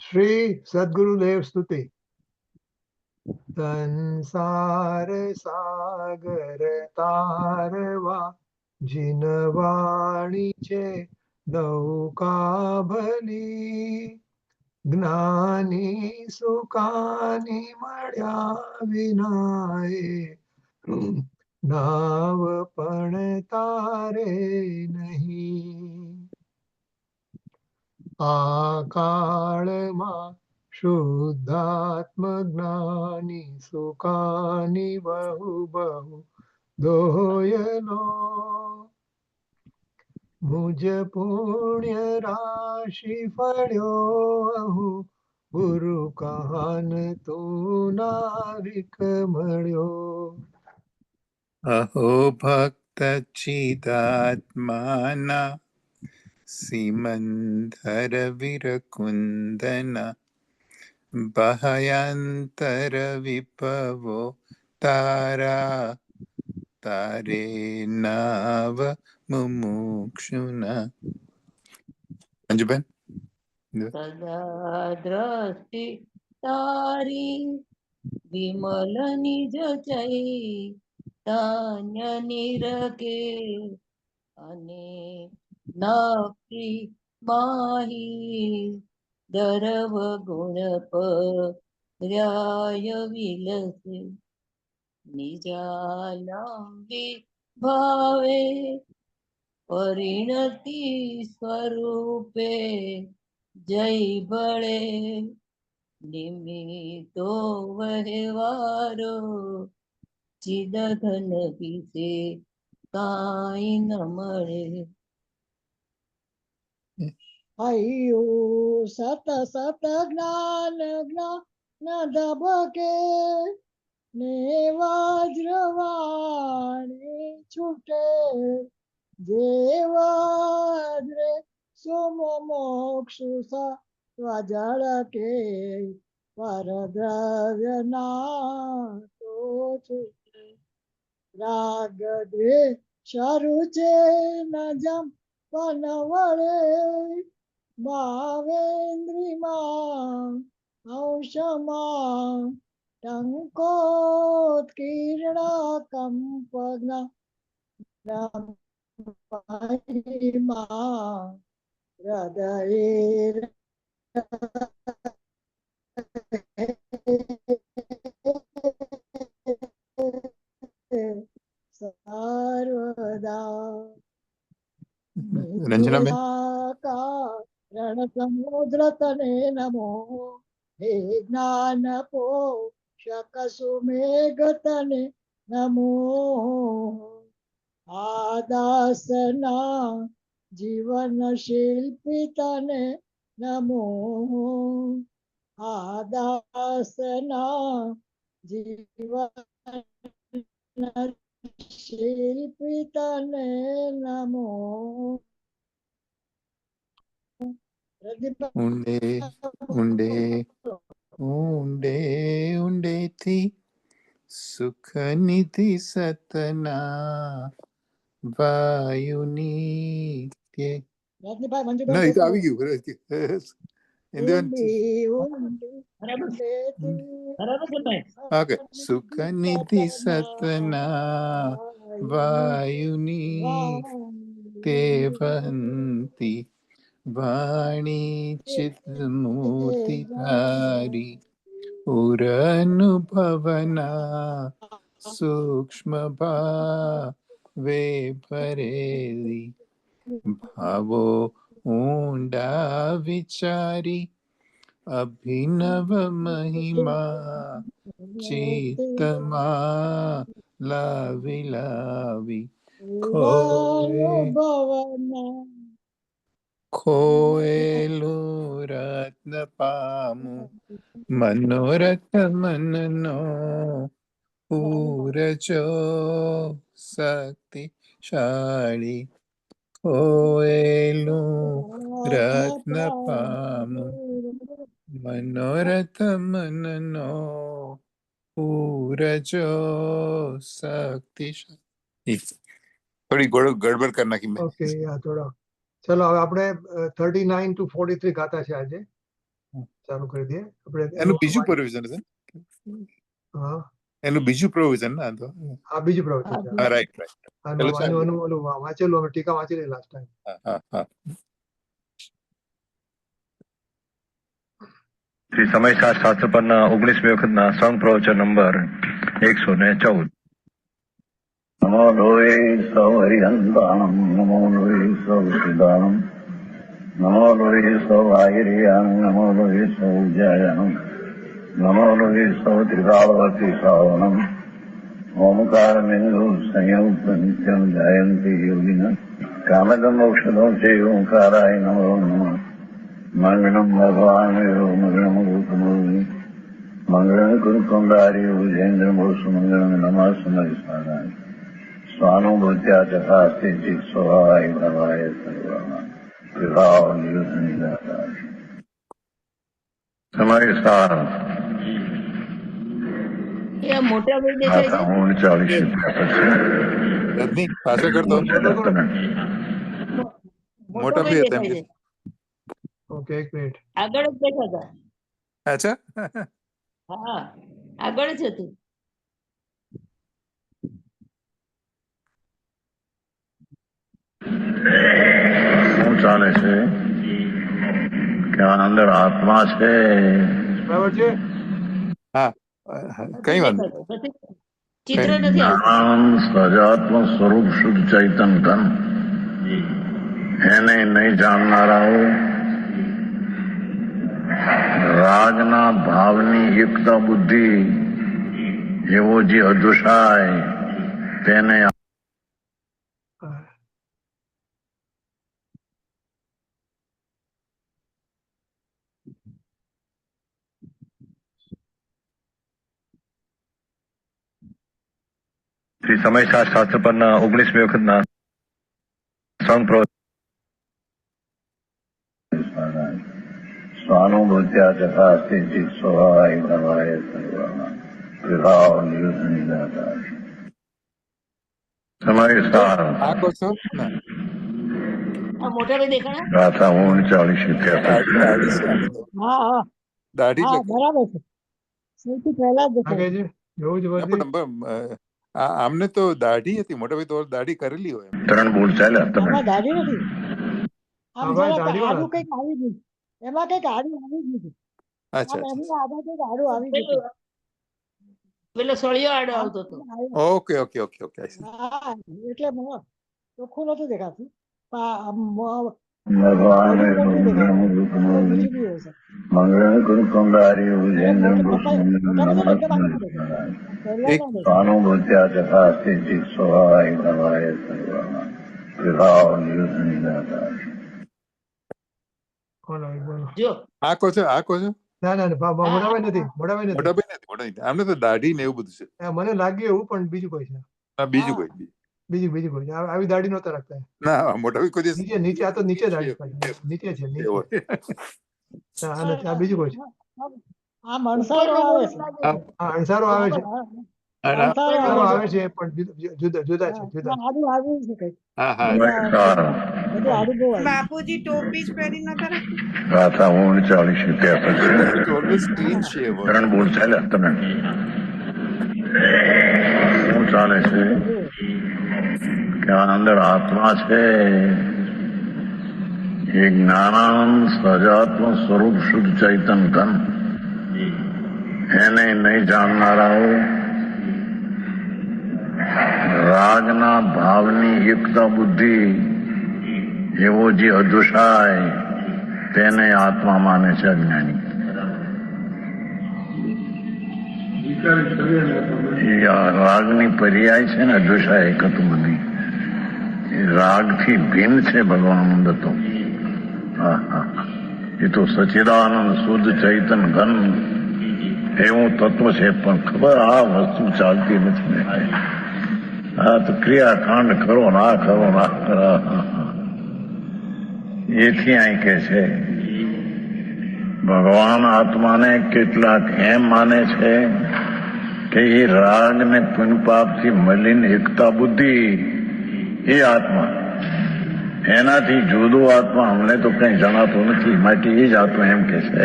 શ્રી સદગુરુદેવ સ્તુતિ. સંસાર સાગર તારવા જીનવાણી છે નૌકા ભલી. જ્ઞાની સુકાની મળ્યા વિનાએ નાવ પણ તારે નહીં. આ કાળમાં શુદ્ધાત્મ જ્ઞાની સુકાની બહુ બહુ દોયલો. મુજ પુણ્ય રાશિ ફળ્યો અહુ ગુરુ કાન તું નાવિક મળ્યો. અહો ભક્ત ચિદાત્માના સિમંદર વિરકુંદના ભયંતર વિભવો તારા તારે નાવ મુમુક્ષુના. અંજુબેન, સદા દ્રષ્ટિ તારી વિમલ નિજ ચૈતન્ય નિરકે અને નક્કી માહી દરવ ગુણ પર્યાય વિલસે નિજાલંબી ભાવે પરિણતિ સ્વરૂપે જય બળે નિમિત્તો વહેવારો ચિદઘન વિશે કાંઈ ન મળે. હૈયું સત સત જ્ઞાન જ્ઞાન ધબકે ને વજ્રવાણી છૂટે જે વજ્રે સોમ મોક્ષુ સ્વજળ કે પરદ્રવ્ય ના તો છૂટે. રાગ દ્વે શરુ છે ન જમ પન વળે ભાવેન્દ્રિમાં અંશમાં ટંકોત્કીર્ણ કંપના હૃદય સર્વદા રંજનાબેન, રણ સમુદ્ર તને નમો હે જ્ઞાન પોષક સુમેઘ તને નમો આદાસના જીવન શિલ્પી તને નમો આદાસના જીવન શિલ્પી તને નમો. ઊંડે ઊંડે ઊંડે ઊંડેથી સુખ નિધિ સતના વાયુની તે રજનીભાઈ મંજુબેન ના, એ તો આવી ગયું. ઓકે. સુખ નિધિ સતના વાયુની તે વહંતી વાણી ચિત મૂર્તિ ધારી ઉર અનુભવના સૂક્ષ્મ ભાવે ભરેલી ભાવો ઊંડા વિચારી અભિનવ મહિમા ચિત્તમાં લાવી લાવી ખોયેલું રત્ન પામું મનોરથ મનનો પૂરજો શક્તિશાળી ખોયેલું રત્ન પામું મનોરથ મનનો પૂરજો શક્તિશાળી. થોડી ગડબડ કરી નાખી મેં. ઓકે, થોડો ચલો હવે આપણે 39 to 43 ગાતા છે આજે. ચાલુ કરી દઈએ આપણે. એનું બીજું પ્રોવિઝન છે, હા એનું બીજું પ્રોવિઝન ના તો. આ બીજું પ્રવચન છે. હા, રાઈટ રાઈટ. આનું ઓલું વાંચેલું અમે ટીકા વાંચેલી લાસ્ટ ટાઈમ. હા હા. શ્રી સમયશાસ્ત્ર શાસ્ત્ર પરના 19મી વખતના સંઘ પ્રવચન નંબર 114. નમો લોહે સૌ હરિહંતાણમ, નમો લોહે સૌ સિદ્ધાણમ, નમો લોહે સૌ આયર્યાણમ, નમો લોહે સૌ જયાણમ, નમો લોહે સૌ ત્રિકાળવતી શ્રાવણમ, ઓમકાર મેંદુ સંયુક્ત નિત્યમ જયંતિ યોગિન કામદમ ઔષધો છે ઓંકારાય નમો નમઃ. મંગળમ ભગવાન મંગળમ રૂપમૂર્તિ મંગળમ કુરુકુંડારી ભુજેન્દ્ર મોસુ મંગળમ નમઃ સમય સ્વાનુભૂત્યા તથાસ્તે ચિત સ્વભાવાય ભવાય સર્વમાં વિભાવ નિયુદ્ધ નિરાકાર સમય સાર એ મોટા ભાઈ દેખાય છે. 39 રજની પાછો કરતો મોટા ભાઈ હતા એમ કે. ઓકે એક મિનિટ. આગળ જ બેઠા હતા. અચ્છા. હા આગળ જ હતું. શું ચાલે છે કે આ અંદર આત્મા છે? બરાબર છે. હા કઈ વાંધો પછી ચિત્ર નથી આવતું. જ્ઞાનાનંદ સહજાત્મ સ્વરૂપ શુદ્ધ ચૈતન ઘન એને નહીં જાણનારાઓ રાગના ભાવની યુક્ત બુદ્ધિ એવો જે અદુષાય તેને શ્રી સમયશાસ્ત્ર શાસ્ત્ર પરના 19મી વખતના સંઘ સ્વાનુભૂત્યા તથાસ્તે ચિત સ્વભાવાય ભવાય સર્વમાં વિભાવ નિયુદ્ધ નિરાકાર સમય સાર આ કહો છો ને આ મોટા ભાઈ દેખાણા. ગાથા 39 દાઢી દાઢી છે આને તો. હા હા દાઢી હા એટલે બરાબર છે. સૌથી પહેલા જ આ દેખાય કહે છે જોવું જ ના, વર્દી. પણ આમને તો દાઢી હતી, મોટા ભાઈ તો દાઢી કરેલી હોય. ત્રણ બોલ ચાલ્યા તમે આમાં દાઢી નથી. હા આમ ભાઈ, જરા દાઢીવાળા આડું કંઈક આવી ગયું. એમાં કંઈક આડું આવી ગયું છે. અચ્છા આમ અચ્છા. એમની આગળ કંઈક આડું આવી ગયું છે. પેલો સળિયો આડો આમ આવતો હતો. Okay okay okay okay. હા એટલે મને ચોખ્ખું નતું દેખાતું. પણ ભગવાન બોડી પર નહીં દેખાતું. મંગળમ અંદર રૂપમૂર્તિ નીચે બી હોય છે. મંગળમ કુરુકુંડારી ભુજેન્દ્ર મોટા ભાઈ એકદમ આગળ ના દેખાય. પહેલા એક ના દેખાય. સ્વાનુભૂત્યા તથાસ્તે ચિત સ્વભાવાય ભવાય સર્વમાં વિભાવ નિયુદ્ધ નિરાકાર બોલો બોલો. જો આ કહો છો, આ કહો છો. ના ના મોટાભાઈ નથી. મોટાભાઈ નથી. મોટા ભાઈ નથી, મોટા નથી. આમને તો દાઢી ને એવું બધું છે. હા, મને લાગ્યું એવું પણ બીજું કોઈ છે. હા, બીજું હા. કોઈ બીજું કોઈ છે. આવી દાઢી નહોતા રાખતા. ના, મોટા ભાઈ કોઈ દિવસ નીચે નીચે આ તો નીચે દાઢી પાડી. નીચે છે નીચે. એવો. આ નથી, આ બીજું કોઈ છે. આ મણસારો આવે છે. હા અણસારો આવે છે. અને મણસારો અણસારો આવે આવે છે. છે પણ જુદા છે જુદા. આડું આવ્યું છે કંઈક. હા હા સમય સાર બધું આડું બહુ આવ્યું. બાપુજી ટોપી જ પહેરી નતા રાખી. ગાથા 39 ઓલવેઝ ક્લીન શેવ. ત્રણ બોલ ચાલ્યા તમે શું ચાલે છે કે આ અંદર આત્મા છે એ જ્ઞાનાનંદ સહજાત્મ સ્વરૂપ શુદ્ધ ચૈતન ઘન એને નહીં જાણનારાઓ રાગના ભાવની યુક્ત બુદ્ધિ એવો જે અદુષાય તેને આત્મા માને છે અજ્ઞાની. એ રાગની પર્યાય છે ને અદુષાય એકત બુદ્ધિ એ રાગથી ભિન્ન છે ભગવાન તો. એ તો સચિદાનંદ શુદ્ધ ચૈતન ઘન એવું તત્વ છે પણ ખબર આ વસ્તુ ચાલતી નથી ને. હા તો ક્રિયાકાંડ કરો ના કરો ના કરો એથી અહીં કે છે ભગવાન આત્માને કેટલાક એમ માને છે કે એ રાગ ને પુણ્ય પાપથી મળીને એકતા બુદ્ધિ એ આત્મા એનાથી જુદો આત્મા અમને તો કઈ જણાતો નથી, માટે એ જ આત્મા એમ કે છે.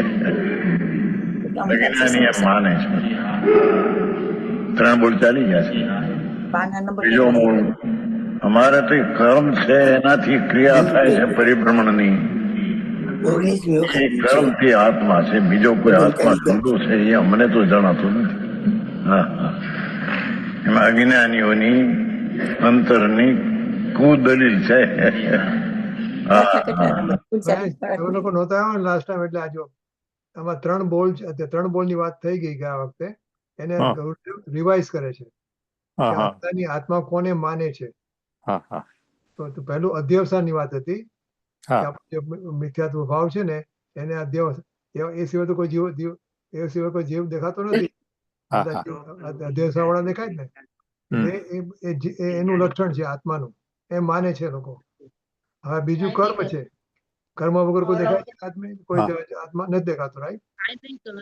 અજ્ઞાની એમ માને છે. 3 બોલ ચાલી ગયા છે. બીજો મૂળ અમારે તો કર્મ છે, એનાથી ક્રિયા થાય છે પરિભ્રમણની. એ કર્મથી આત્મા છે, બીજો કોઈ આત્મા જુદો છે એ અમને તો જણાતું નથી. હા હા, એમાં અજ્ઞાનીઓની અંતરની કુદલીલ છે. હા હા, એ લોકો નહોતા આવ્યા લાસ્ટ ટાઈમ, એટલે આજો આમાં 3 બોલ છે. 3 બોલ ની વાત થઈ ગઈ ગયા વખતે. એને હા. રિવાઇઝ કરે છે હા કે હા આત્માની આત્મા કોને માને છે. હા હા તો પહેલું અધ્યવસાનની વાત હતી કે હા આપણો જે મિથ્યાત્વ ભાવ છે ને એને એ સિવાય તો કોઈ જીવ એ સિવાય કોઈ જીવ દેખાતો નથી. હા બધા હા અધ્યવસાન વાળા દેખાય જ ને. હમ. એનું લક્ષણ છે આત્માનું, એમ માને છે લોકો. હવે બીજું કર્મ છે. કર્મ વગર કોઈ દેખાય છે આત્મા? કોઈ આત્મા નથી દેખાતો, રાઈટ?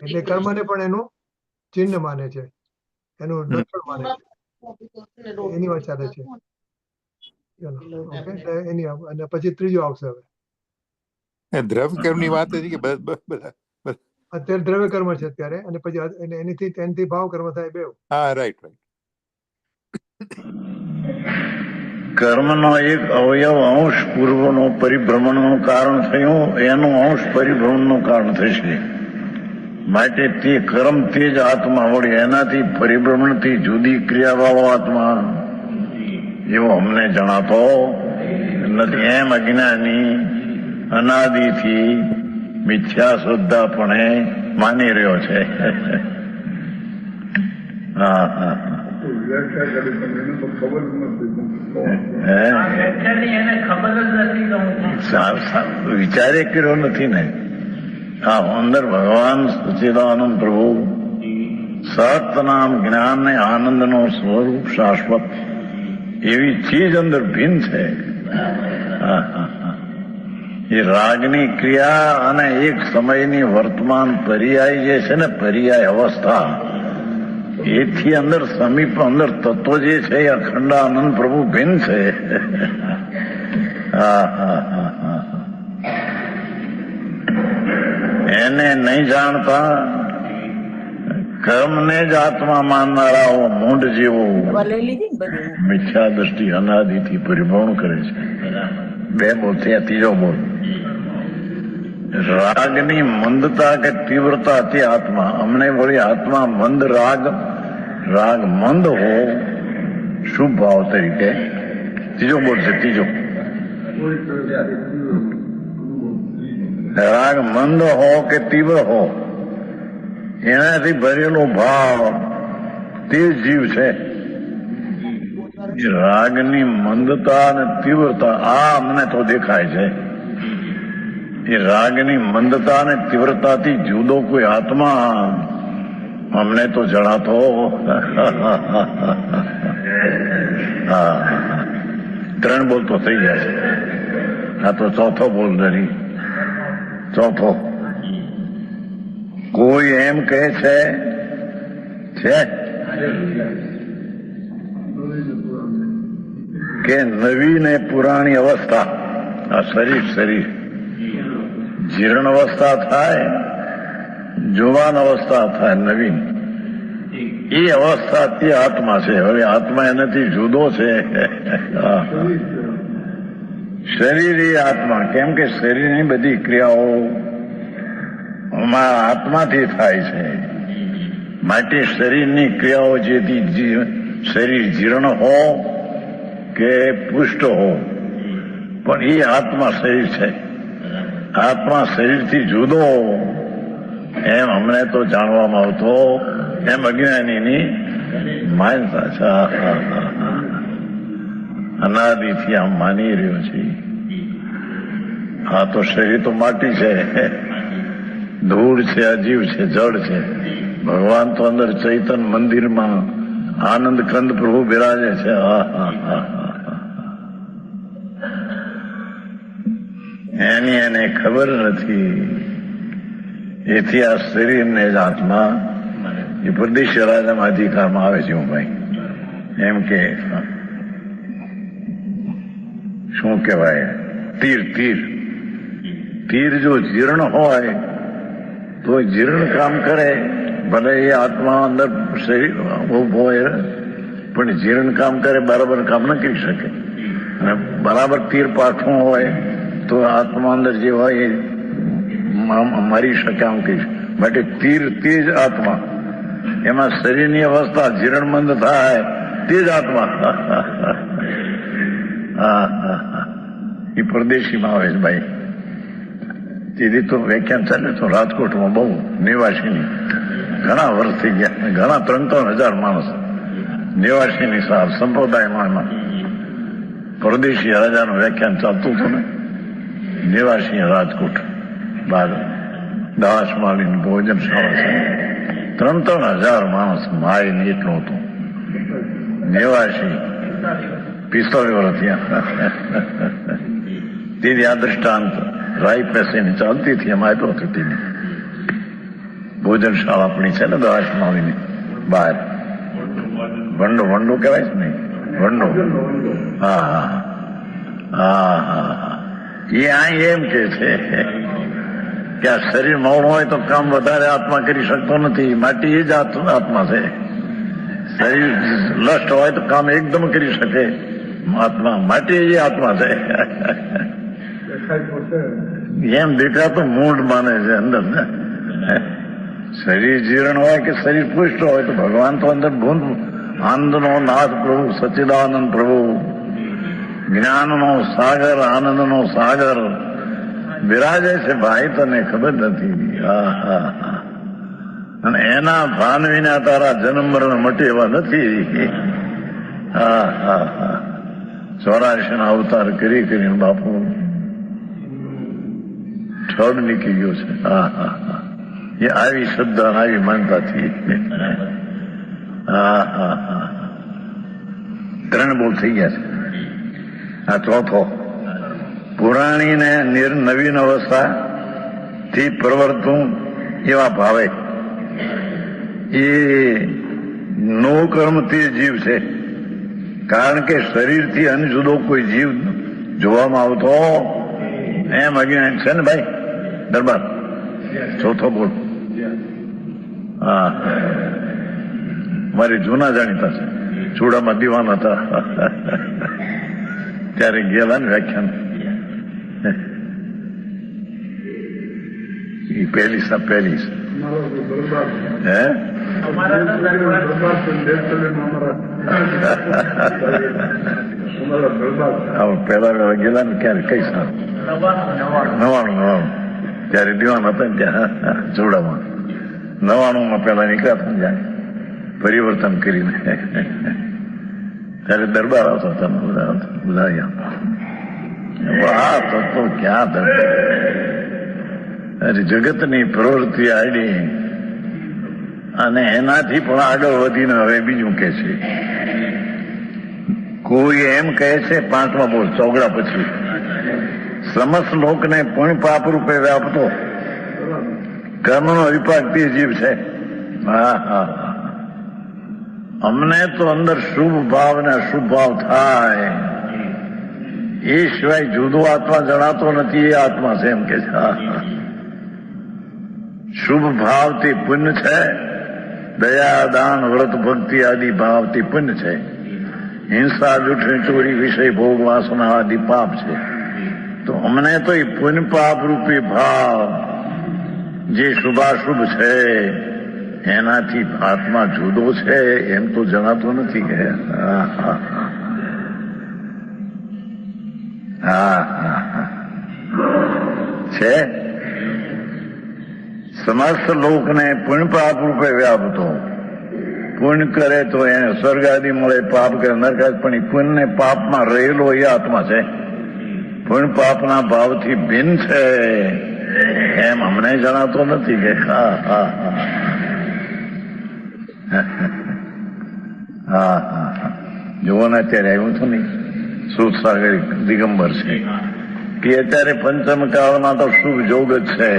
એટલે કર્મને પણ એનું ચિહ્ન માને છે, એનું લક્ષણ માને છે. એની વાત ચાલે છે. ચલો, ઓકે. એની અને પછી ત્રીજો આવશે હવે. એ દ્રવ્ય કર્મની વાત હતી કે બધા અત્યારે દ્રવ્ય કર્મ છે અત્યારે, અને પછી એનાથી ભાવ કર્મ થાય બે. હા, રાઈટ રાઈટ. કર્મનો એક અવયવ અંશ પૂર્વનો પરિભ્રમણનું કારણ થયું, એનું અંશ પરિભ્રમણનું કારણ થશે. માટે તે કર્મ તે જ આત્મા વળી એનાથી પરિભ્રમણથી જુદી ક્રિયાવાળો આત્મા એવો અમને જણાતો નથી. એમ અજ્ઞાની અનાદિથી મિથ્યા શ્રદ્ધાપણે માની રહ્યો છે. હા હા, વિચારે કર્યો નથી ને. હા, અંદર ભગવાન સચ્ચિદાનંદ પ્રભુ સતનામ જ્ઞાન ને આનંદ નો સ્વરૂપ શાશ્વત એવી ચીજ અંદર ભિન્ન છે. હા હા હા, એ રાગની ક્રિયા અને એક સમયની વર્તમાન પર્યાય જે છે ને, પર્યાય અવસ્થા, એથી અંદર સમીપ અંદર તત્વ જે છે એ અખંડાનંદ પ્રભુ ભિન્ન છે. હા હા હા હા, એને નહીં જાણતા કર્મને જ આત્મા માનનારાઓ મૂંઢ જેવો મિથ્યા દ્રષ્ટિ અનાદિથી પરિભ્રમણ કરે છે. 2 બોલ થયા, ત્રીજો બોલ. રાગની મંદતા કે તીવ્રતા તે આત્મા અમને વળી આત્મા મંદ રાગ મંદ હો શુભ ભાવ તરીકે. ત્રીજો બોલ છે, ત્રીજો. રાગ મંદ હો કે તીવ્ર હો, એનાથી ભરેલો ભાવ તે જીવ છે. રાગની મંદતા અને તીવ્રતા આ અમને તો દેખાય છે. એ રાગની મંદતા અને તીવ્રતાથી જુદો કોઈ આત્મા અમને તો જણાતો. હા, 3 બોલ તો થઈ ગયા છે. આ તો ચોથો બોલ ધરી. ચોથો, કોઈ એમ કહે છે કે નવી ને પુરાણી અવસ્થા, આ શરીર જીર્ણ અવસ્થા થાય, જુવાન અવસ્થા થાય, નવીન એ અવસ્થા તે આત્મા છે. હવે આત્મા એનાથી જુદો છે. શરીર એ આત્મા, કેમ કે શરીરની બધી ક્રિયાઓ આત્માથી થાય છે. માટે શરીરની ક્રિયાઓ જેથી શરીર જીર્ણ હો કે પુષ્ટ હો, પણ એ આત્મા શરીર છે. આત્મા શરીરથી જુદો એમ અમને તો જાણવામાં આવતો, એમ અજ્ઞાનીની માન્યતા છે. અનાદિથી આમ માની રહ્યો છે. આ તો શરીર તો માટી છે, ધૂળ છે, અજીવ છે, જળ છે. ભગવાન તો અંદર ચૈતન મંદિરમાં આનંદ કંદ પ્રભુ બિરાજે છે. એની એને ખબર નથી. એથી આ શરીરને જ આત્મા એ પ્રદેશ રાજામાં અધિકારમાં આવે છે. હું ભાઈ એમ કે શું કહેવાય, તીર તીર તીર જો જીર્ણ હોય તો જીર્ણ કામ કરે, ભલે એ આત્મા અંદર શરીર ઉભો હોય પણ જીર્ણ કામ કરે, બરાબર કામ ન કરી શકે. અને બરાબર તીર પાછું હોય તો આત્મા અંદર જે હોય એ મરી શકે, આમ કહી શકે. માટે તીર તે જ આત્મા, એમાં શરીરની અવસ્થા જીર્ણમંદ થાય તે જ આત્મા. એ પરદેશીમાં આવે છે ભાઈ. તેથી તો વ્યાખ્યાન ચાલે તો રાજકોટમાં બહુ નિવાસીની ઘણા વર્ષ થઈ ગયા, ઘણા 3,000 માણસ નિવાસીની સાર સંપ્રદાયમાં પરદેશી રાજાનું વ્યાખ્યાન ચાલતું હતું ને, નિવાસી રાજકોટ બાર દાસમાલીની ભોજનશાળા છે. 3,000 માણસ માય ને એટલું હતું નિવાસી. 45 વર્ષ થયા. તેથી આ દ્રષ્ટાંત રાય પેસેની ચાલતી હતી, એમાં આપ્યો હતો. તેની ભોજનશાળા આપણી છે ને દાસમાલીની બહાર. વંડો વંડો કહેવાય છે ને, વંડો. હા હા હા હા. એ અહીં એમ કે છે કે આ શરીર મૌન હોય તો કામ વધારે આત્મા કરી શકતો નથી, માટે એ જ આત્મા છે. શરીર લષ્ટ હોય તો કામ એકદમ કરી શકે આત્મા, માટે એ આત્મા છે. એમ દેખાતો મૂળ માને છે અંદર ને. શરીર જીર્ણ હોય કે શરીર પુષ્ટ હોય તો ભગવાન તો અંદર ભૂંડ આનંદનો નાથ પ્રભુ, સચ્ચિદાનંદ પ્રભુ, જ્ઞાનનો સાગર, આનંદનો સાગર બિરાજે છે ભાઈ, તને ખબર નથી. અને એના ભાન વિના તારા જન્મ મરણ મટે એવા નથી. 84 ના અવતાર કરી કરીને બાપુ ઠગ નીકળી ગયો છે. એ આવી શ્રદ્ધા આવી માનતાથી 3 બોલ થઈ ગયા છે. આ ચોથો પુરાણી ને નવીન અવસ્થા થી પ્રવર્તું એવા ભાવે એ નો કર્મ તે જીવ છે. કારણ કે શરીરથી અનજુદો કોઈ જીવ જોવામાં આવતો એમ અજ્ઞાન છે ને ભાઈ. દરબાર ચોથો બોલ. હા, મારી જૂના જાણીતા છે, ચૂડામાં દીવાન હતા ત્યારે ગયેલા ને વ્યાખ્યાન. એ પહેલી હે પેલા ગયેલા ને ક્યારે કઈ સાલ 99 ત્યારે દીવાન હતા ને ત્યાં ચૂડામાં. 99 પેલા નીકળ્યા હતા જાય પરિવર્તન કરીને. ત્યારે દરબાર આવતો હતા બધા. આ તો ક્યાં દરબાર, જગતની પ્રવૃત્તિ આડી અને એનાથી પણ આગળ વધીને હવે બીજું કે છે. કોઈ એમ કહે છે 5મા બોલ ચોગડા પછી, સમસ્ત લોકને પણ પાપ રૂપે વ્યાપતો કર્મનો વિપાક તે જીવ છે. હા હા, અમને તો અંદર શુભ ભાવ ને અશુભ ભાવ થાય એ સિવાય જુદો આત્મા જણાતો નથી. એ આત્મા છે એમ કે છે. શુભ ભાવ તે પુણ્ય છે, દયા દાન વ્રત ભક્તિ આદિ ભાવ તે પુણ્ય છે. હિંસા જૂઠી ચોરી વિષય ભોગ વાસના આદિ પાપ છે. તો અમને તો એ પુણ્ય પાપ રૂપી ભાવ જે શુભાશુભ છે એનાથી આત્મા જુદો છે એમ તો જણાતો નથી. કે છે સમસ્ત લોકને પુણ્ય પાપ રૂપે વ્યાપતો. પુણ્ય કરે તો એને સ્વર્ગ આદિ મળે, પાપ કરે નરક આદિ. પણ એ પુણ્ય ને પાપમાં રહેલો એ આત્મા છે. પુણ્ય પાપના ભાવથી ભિન્ન છે એમ અમને જણાતો નથી. કે જોવો ને અત્યારે આવ્યું હતું ને સુરસાગર દિગંબર છે કે અત્યારે પંચમ કાળમાં તો શુભ જોગ જ છે.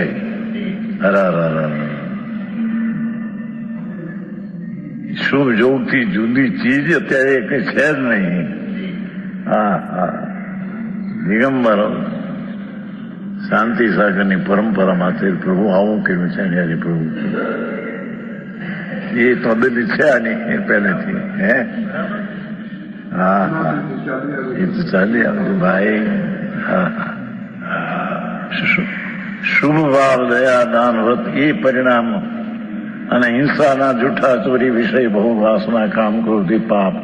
શુભ જોગ થી જુદી ચીજ અત્યારે કઈ છે જ નહીં. દિગંબર શાંતિ સાગરની પરંપરામાંથી પ્રભુ આવું કર્યું છે ને પ્રભુ એ તો બધી છે આની એ પહેલેથી હે હા હા એ તો ચાલી આવ્યું ભાઈ હા શુભ ભાવ દયા દાન વ્રત એ પરિણામ અને હિંસાના જૂઠા ચોરી વિષય બહુ વાસના કામ ક્રોધી પાપ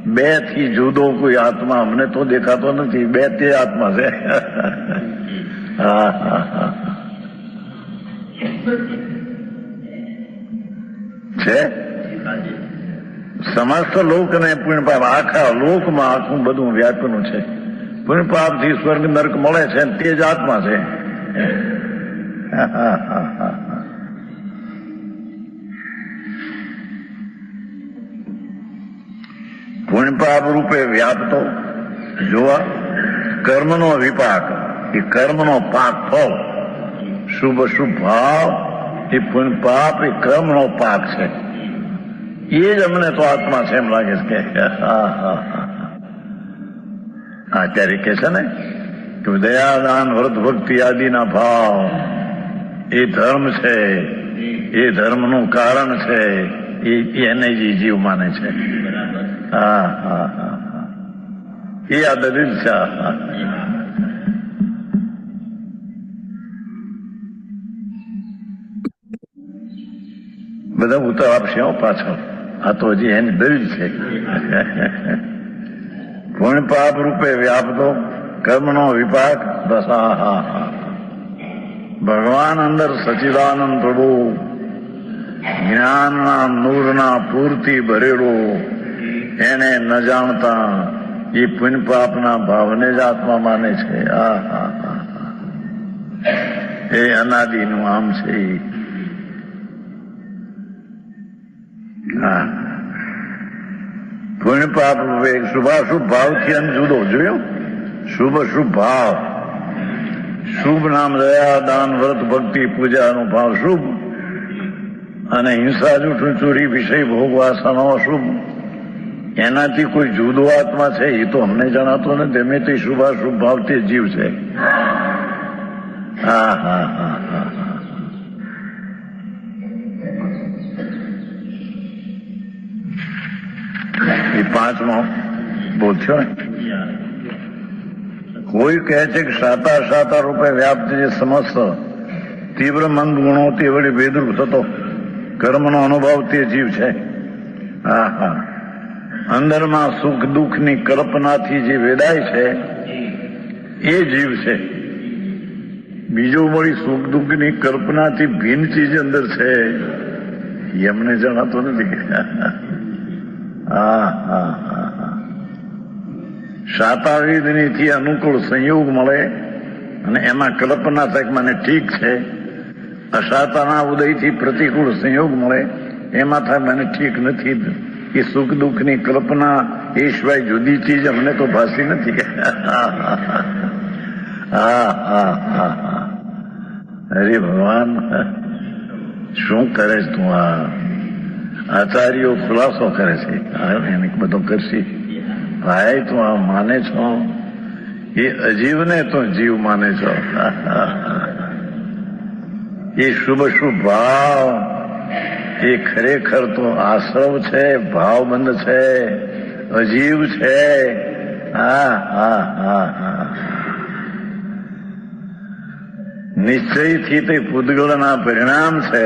બે થી જુદો કોઈ આત્મા અમને તો દેખાતો નથી બે તે આત્મા છે હા હા હા છે સમસ્ત લોક ને પુણ્ય પાપ આખા લોકમાં આખું બધું વ્યાપનું છે પુણ્ય પાપ થી સ્વર્ગ નર્ક મળે છે તે જ આત્મા છે પુણ્ય પાપ રૂપે વ્યાપતો જોવા કર્મનો વિપાક એ કર્મનો પાક ફળ શુભ શુભ ભાવ એ પુણ્ય પાપ એ કર્મનો પાક છે એ જ અમને તો આત્મા છે એમ લાગે છે કે આચાર્ય કે છે ને કે દયાદાન વ્રત ભક્તિ આદિના ભાવ એ ધર્મ છે એ ધર્મનું કારણ છે એને જ જીવ માને છે હા હા હા એ આ દલીલ છે બધા ઉત્તર આપશે પાછળ આ તો હજી એની દલીલ છે પુણ્ય પાપ રૂપે વ્યાપતો કર્મનો વિપાક બસ હા હા હા ભગવાન અંદર સચિદાનંદ પ્રભુ જ્ઞાનના નૂરના પૂરથી ભરેલો એને ન જાણતા એ પુણ્ય પાપના ભાવને જ આત્મા માને છે આ હા હા એ અનાદિનું આમ છે હા પુણ્ય પાપ શુભાશુભ ભાવથી અંત જુદો જોયો શુભ શુભ ભાવ શુભ નામ દયા દાન વ્રત ભક્તિ પૂજાનો ભાવ શુભ અને હિંસા જૂઠું ચોરી વિષય ભોગ વાસનો અશુભ એનાથી કોઈ જુદો આત્મા છે એ તો અમને જણાતો નથી અમે તે શુભાશુભ ભાવથી જીવ છે હા હા હા હા એ પાંચમો બોલશો ને કોઈ કહે છે કે સાતા સાતા રૂપે વ્યાપ્ત જે સમસ્ત તીવ્ર મંદ ગુણો તે વળી ભેદરૂપ થતો કર્મનો અનુભવ તે જીવ છે હા હા અંદરમાં સુખ દુઃખની કલ્પનાથી જે વેદાય છે એ જીવ છે બીજો વળી સુખ દુઃખની કલ્પનાથી ભિન્ન ચીજ અંદર છે એ અમને જણાતો નથી હા હા હા શાતાવિધનીથી અનુકૂળ સંયોગ મળે અને એમાં કલ્પના થાય મને ઠીક છે અશાતાના ઉદયથી પ્રતિકૂળ સંયોગ મળે એમાં થાય મને ઠીક નથી એ સુખ દુઃખની કલ્પના એ સિવાય જુદી ચીજ અમને તો ભાસી નથી હા હા હા અરે ભગવાન શું કરે છે તું આ આચાર્યો ખુલાસો કરે છે એને બધો કરશે ભાઈ તું આ માને છો એ અજીવને તો જીવ માને છો એ શુભ શુભ ભાવ એ ખરેખર તો આશ્રવ છે ભાવબંધ છે અજીવ છે હા હા હા હા નિશ્ચયથી તે પૂતગળના પરિણામ છે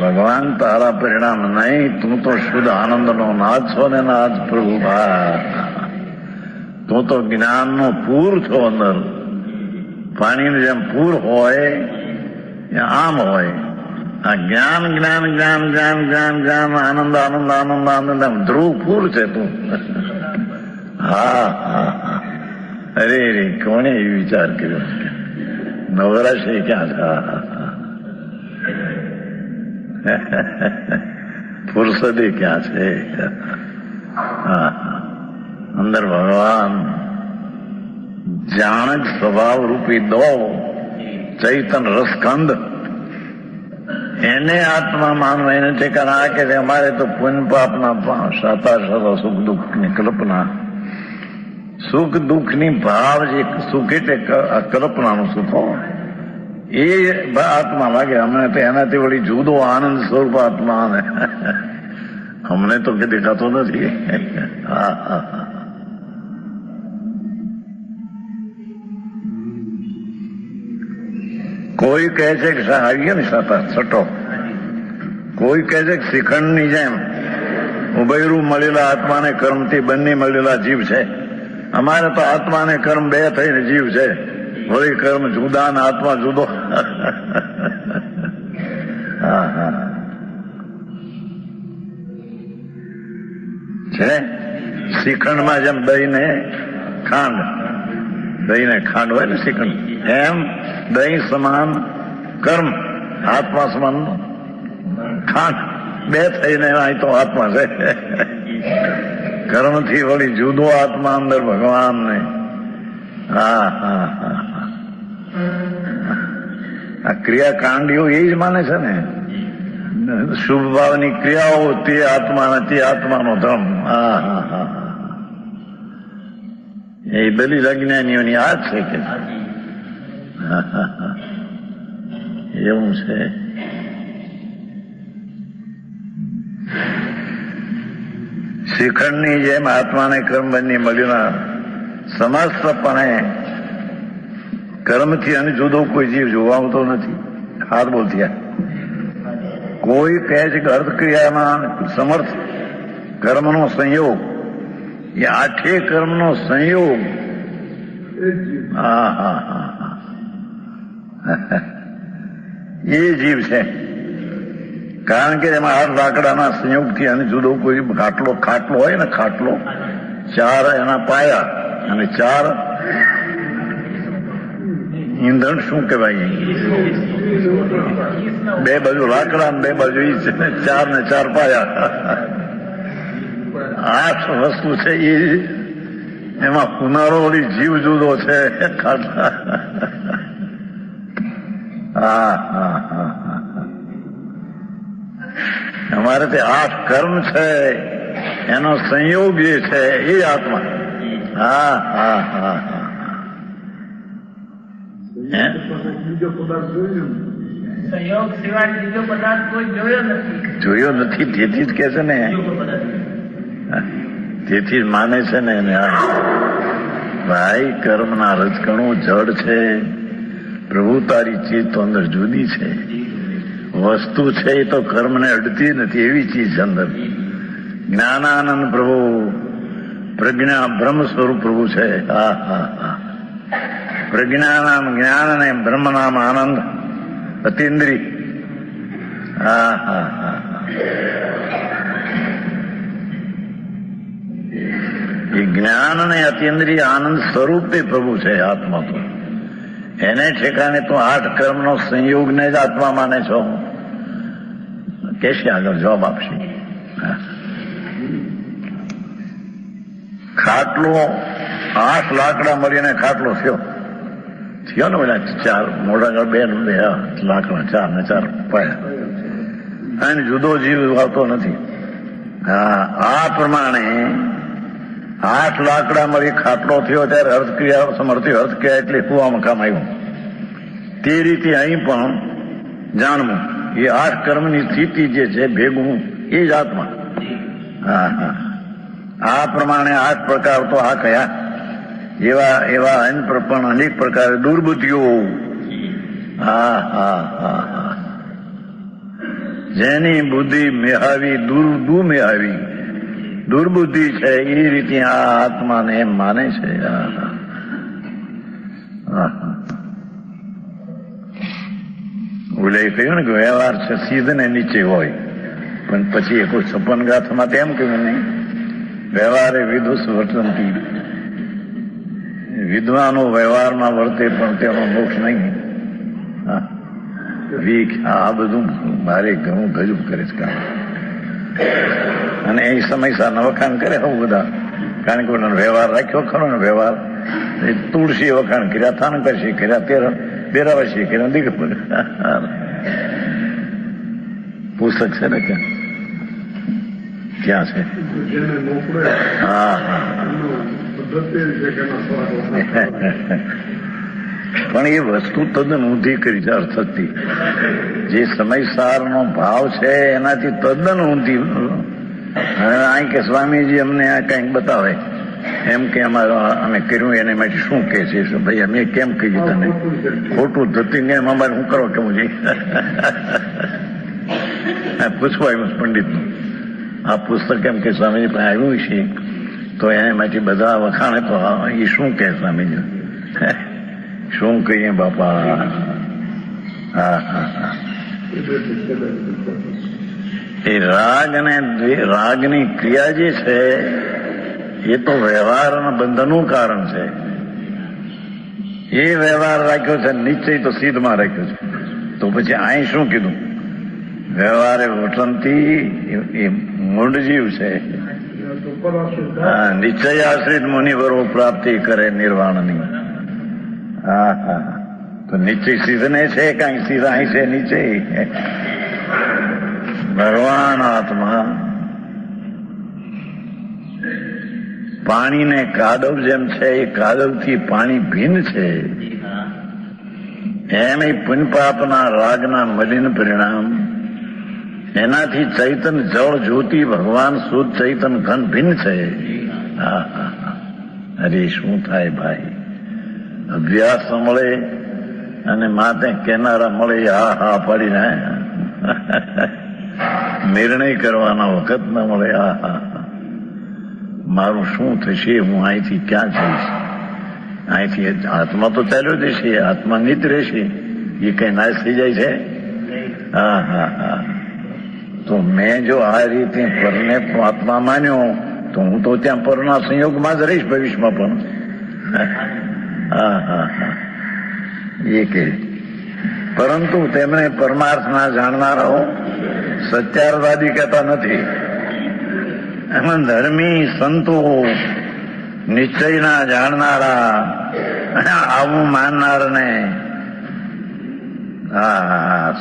ભગવાન તારા પરિણામ નહીં તું તો શુદ્ધ આનંદનો નાથ છો ને નાથ પ્રભુ તું તો જ્ઞાનનો પૂર છો અંદર પાણીનું જેમ પૂર હોય આમ હોય આ જ્ઞાન જ્ઞાન જ્ઞાન જ્ઞાન જ્ઞાન જ્ઞાન આનંદ આનંદ આનંદ આનંદ આમ ધ્રુવ પૂર છે તું હા હા અરે રે કોણે એ વિચાર કર્યો નવરાશ ક્યાં છે ફુરસદી ક્યાં છે હા અંદર ભગવાન જાણ જ સ્વભાવ રૂપી દો ચૈતન રસકંદ એને આત્મા માનવા એને ઠેકાણ આ કે અમારે તો પુણ્ય પાપના સાતા સાતા સુખ દુઃખની કલ્પના સુખ દુઃખની ભાવ જે સુખ એટલે કલ્પનાનું સુખ હો. એ આત્મા લાગે અમને તો એનાથી વળી જુદો આનંદ સ્વરૂપ આત્મા ને અમને તો કે દેખાતો નથી. હા હા હા. કોઈ કહે છે કે આવી ગયો ને છઠ્ઠો, કોઈ કહે છે કે શ્રીખંડની જેમ ઉભયરૂપ મળેલા આત્માને કર્મથી બંને મળેલા જીવ છે. અમારે તો આત્મા ને કર્મ બે થઈને જીવ છે, વળી કર્મ જુદા ને આત્મા જુદો. હા હા છે. શ્રીખંડમાં જેમ દહીં ને ખાંડ હોય ને શ્રીખંડ, એમ દહીં સમાન કર્મ, આત્મા સમાન ખાંડ, બે થઈને અહીં તો આત્મા છે. કર્મથી વળી જુદો આત્મા અંદર ભગવાન ને. હા હા હા. આ ક્રિયાકાંડીઓ એ જ માને છે ને, શુભ ભાવની ક્રિયાઓ તે આત્મા નથી, આત્માનો ધર્મ. હા હા હા. એ દલીલ અજ્ઞાનીઓની આ જ છે કે એવું છે. શ્રીખંડની જેમ આત્માને કર્મ બંને મળ્યું સમસ્તપણે કર્મથી અને જુદો કોઈ જીવ જોવા આવતો નથી. હાથ બોલતી કોઈ કહે છે કે અર્થક્રિયામાં સમર્થ કર્મનો સંયોગ, એ આઠે કર્મનો સંયોગ. હા હા હા. એ જીવ છે. કારણ કે એમાં 8 લાકડાના સંયોગથી અને જુદો કોઈ ખાટલો હોય ને, ખાટલો 4 એના પાયા અને 4 ઈંધણ શું કહેવાય, 2 બાજુ લાકડા ને 2 બાજુ 4 ને 4 પાયા. 8 વસ્તુ છે એ, એમાં પુનારો વળી જીવ જુદો છે. ખાટલા. હા હા હા. અમારે તે 8 કર્મ છે, એનો સંયોગ જે છે એ આત્મા. હા હા હા હા. જોયો નથી તેથી જ કે છે ને, તેથી જ માને છે ને એને. ભાઈ કર્મના રજકણો જડ છે, પ્રભુ તારી ચીજ તો અંદર જુદી છે. વસ્તુ છે એ તો કર્મને અડતી નથી, એવી ચીજ અંદર. જ્ઞાનાનંદ પ્રભુ, પ્રજ્ઞા બ્રહ્મ સ્વરૂપ પ્રભુ છે. હા હા હા. પ્રજ્ઞાનામ જ્ઞાન અને બ્રહ્મ નામ આનંદ અતિન્દ્રિય. હા હા હા. એ જ્ઞાન અને અતિન્દ્રિય આનંદ સ્વરૂપ તે પ્રભુ છે આત્મા. તો એને ઠેકાણે તો 8 કર્મનો સંયોગને જ આત્મા માને છો. કેશે આગળ જવાબ આપશે. ખાટલો 8 લાકડા મળીને ખાટલો થયો ને, બધા 4 મોઢા 2 લાકડા, 4 ને 4 પાયા, અને જુદો જીવ આવતો નથી. હા, આ પ્રમાણે 8 લાકડા મળી ખાટલો થયો ત્યારે અર્થક્રિયા સમર્થ્યો. અર્થક્રિયા એટલે કુવામાં કામ આવ્યું. તે રીતે અહીં પણ જાણવું એ 8 કર્મની સ્થિતિ જે છે ભેગું એ જ આત્મા. હા હા. આ પ્રમાણે 8 પ્રકાર તો આ કયા એવા પણ અનેક પ્રકારે દુર્બુદ્ધિઓ. હા હા હા હા. જેની બુદ્ધિ મેહાવી દુર્મેહાવી દુર્બુદ્ધિ છે, એ રીતે આ આત્માને એમ માને છે. ઓલે કહ્યું ને કે વ્યવહાર છે સીધ ને નીચે હોય, પણ પછી એ કોઈ સપન ગાથામાં તેમ કહ્યું નહીં, વ્યવહારે વિદુષ વર્તનથી. વિદ્વાનો વ્યવહારમાં વર્તે પણ તેનો મોક્ષ નહીં. આ બધું મારે ઘણું ગજબ કરે છે કામ. અને એ સમયસર વખાણ કરે હું બધા, કારણ કે વ્યવહાર રાખ્યો ખરો ને. વ્યવહાર એ તુલસી વખાણ કર્યા, થાનકશી કર્યા, બેરાવશી કર્યા, દીકર પુસ્તક છે ને ક્યાં છે? હા હા. પણ એ વસ્તુ તદ્દન ઊંધી કરી છે અર્થથી. જે સમયસારનો ભાવ છે એનાથી તદ્દન ઊંધી. અહીં કે સ્વામીજી અમને આ કંઈક બતાવે એમ કે અમે કર્યું એને માટે શું કે છે? ભાઈ અમે કેમ કહ્યું તને ખોટું ધરતી એમ અમારે શું કરો કેવું છે? પૂછવા આવ્યું પંડિતનું આ પુસ્તક એમ કે સ્વામીજી પાસે આવ્યું છે તો એને માટે બધા વખાણે તો એ શું કે સ્વામીજી શું કહીએ બાપા? એ રાગ અને રાગની ક્રિયા જે છે એ તો વ્યવહાર અને બંધનનું કારણ છે. એ વ્યવહાર રાખ્યો છે, નિશ્ચય તો સિદ્ધમાં રાખ્યો છે. તો પછી અહીં શું કીધું? વ્યવહારે વટનથી એ મૂળ જીવ છે. નિશ્ચય આશ્રિત મુનિવરો પ્રાપ્તિ કરે નિર્વાણની. હા હા, તો નિશ્ચય સિદ્ધને છે કાંઈ સીધા અહીં છે નિશ્ચય. ભગવાન આત્મા પાણીને કાદવ જેમ છે એ કાદવથી પાણી ભિન્ન છે. એમ એ પુણ્યપાપના રાગના મલિન પરિણામ એનાથી ચૈતન જળ જ્યોતિ ભગવાન શુદ્ધ ચૈતન ઘન ભિન્ન છે. અરે શું થાય ભાઈ? અભ્યાસ મળે અને માથે કેનારા મળે હા હા પાડી જાય. નિર્ણય કરવાના વખત ન મળે. હા હા, મારું શું થશે? હું અહીંથી ક્યાં જઈશ? અહીંથી આત્મા તો ચાલ્યો જશે, આત્મા નિત રહેશે. એ કઈ નાશ થઈ જાય છે? હા હા હા. તો મેં જો આ રીતે પરને આત્મા માન્યો તો હું તો ત્યાં પરના સંયોગમાં જ રહીશ ભવિષ્યમાં પણ. હા હા હા, એ કે પરંતુ તેમને પરમાર્થના જાણનારાઓ સત્યારવાદી કહેતા નથી. એમાં ધર્મી સંતો નિશ્ચયના જાણનારા આવું માનનારને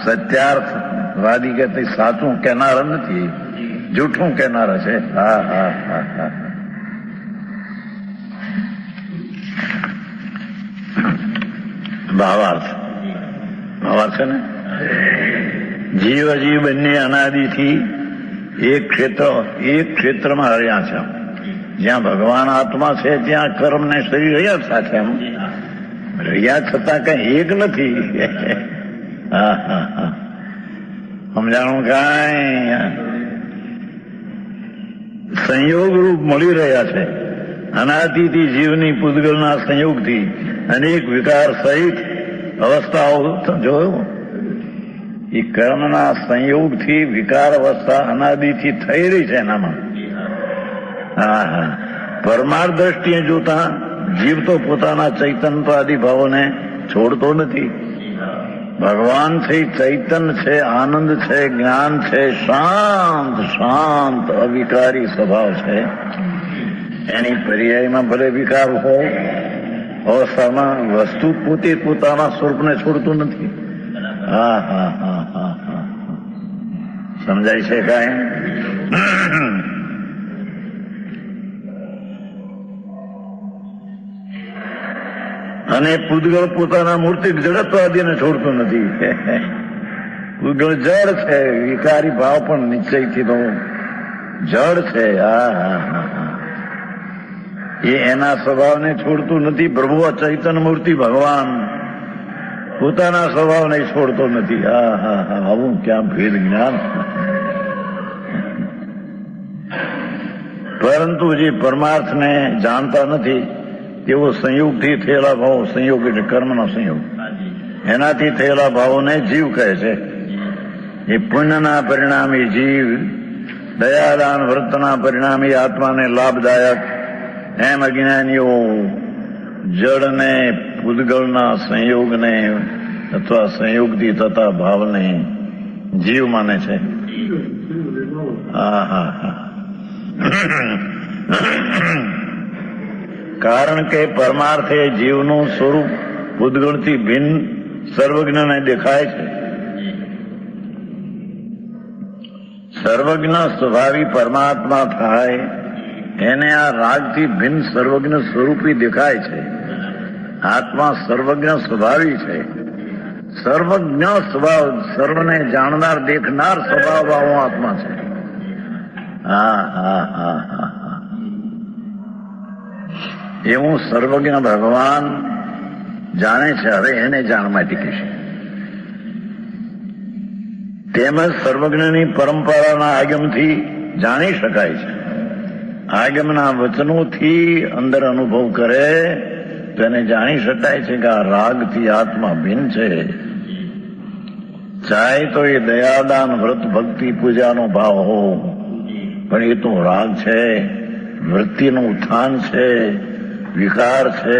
સત્યાર્થવાદી કે સાચું કહેનારા નથી, જૂઠું કહેનારા છે. હા હા હા હા. ભાવાર્થ છે ને, જીવ અજીવ બંને અનાદિથી એક ક્ષેત્રમાં રહ્યા છે. જ્યાં ભગવાન આત્મા છે ત્યાં કર્મ ને શરીર રહ્યા સાથે એમ રહ્યા છતાં કઈ એક નથી. હા હા હા, સમજાણું? કાંઈ સંયોગ રૂપ મળી રહ્યા છે. અનાદિથી જીવની પૂતગલના સંયોગથી અનેક વિકાર સહિત અવસ્થાઓ જોયું. એ કર્મના સંયોગથી વિકાર અવસ્થા અનાદિથી થઈ રહી છે એનામાં. હા હા, પરમાર્થ દ્રષ્ટિએ જોતા જીવ તો પોતાના ચૈતન્યવાદી ભાવોને છોડતો નથી. ભગવાન છે, ચૈતન છે, આનંદ છે, જ્ઞાન છે, શાંત શાંત અવિકારી સ્વભાવ છે. એની પર્યાયમાં ભલે વિકાર હોય અવસ્થામાં વસ્તુ પોતે પોતાના સ્વરૂપને છોડતું નથી. હા હા હા હા હા, સમજાય છે કાંઈ? અને પૂતગળ પોતાના મૂર્તિક જડત્વાદીને છોડતું નથી. પૂતગળ જડ છે, વિકારી ભાવ પણ નિશ્ચયથી તો જડ છે. હા હા હા હા, એ એના સ્વભાવને છોડતું નથી. પ્રભુ ચૈતન મૂર્તિ ભગવાન પોતાના સ્વભાવને છોડતો નથી. હા હા હા, આવું ક્યાં ભેદ જ્ઞાન! પરંતુ જે પરમાર્થને જાણતા નથી તેઓ સંયોગથી થયેલા ભાવો, સંયોગ એટલે કર્મનો સંયોગ, એનાથી થયેલા ભાવોને જીવ કહે છે. એ પુણ્યના પરિણામી જીવ, દયાદાન વ્રતના પરિણામી આત્માને લાભદાયક, એમ અજ્ઞાનીઓ જળને પૂતગળના સંયોગને અથવા સંયોગથી થતા ભાવને જીવ માને છે. હા હા હા, કારણ કે પરમાર્થે જીવનું સ્વરૂપ પૂતગળથી ભિન્ન સર્વજ્ઞને દેખાય છે. સર્વજ્ઞ સ્વભાવી પરમાત્મા થાય એને આ રાગથી ભિન્ન સર્વજ્ઞ સ્વરૂપી દેખાય છે. આત્મા સર્વજ્ઞ સ્વભાવી છે. સર્વજ્ઞ સ્વભાવ, સર્વને જાણનાર દેખનાર સ્વભાવ વાળો આત્મા છે. હા હા હા હા હા. એવું સર્વજ્ઞ ભગવાન જાણે છે. હવે એને જાણવા ટીકીશ. તેમજ સર્વજ્ઞની પરંપરાના આગમથી જાણી શકાય છે. આગમના વચનોથી અંદર અનુભવ કરે તો એને જાણી શકાય છે કે આ રાગથી આત્મા ભિન્ન છે. ચાહે તો એ દયાદાન વ્રત ભક્તિ પૂજાનો ભાવ હો, પણ એ તો રાગ છે, વૃત્તિનું ઉત્થાન છે, વિકાર છે,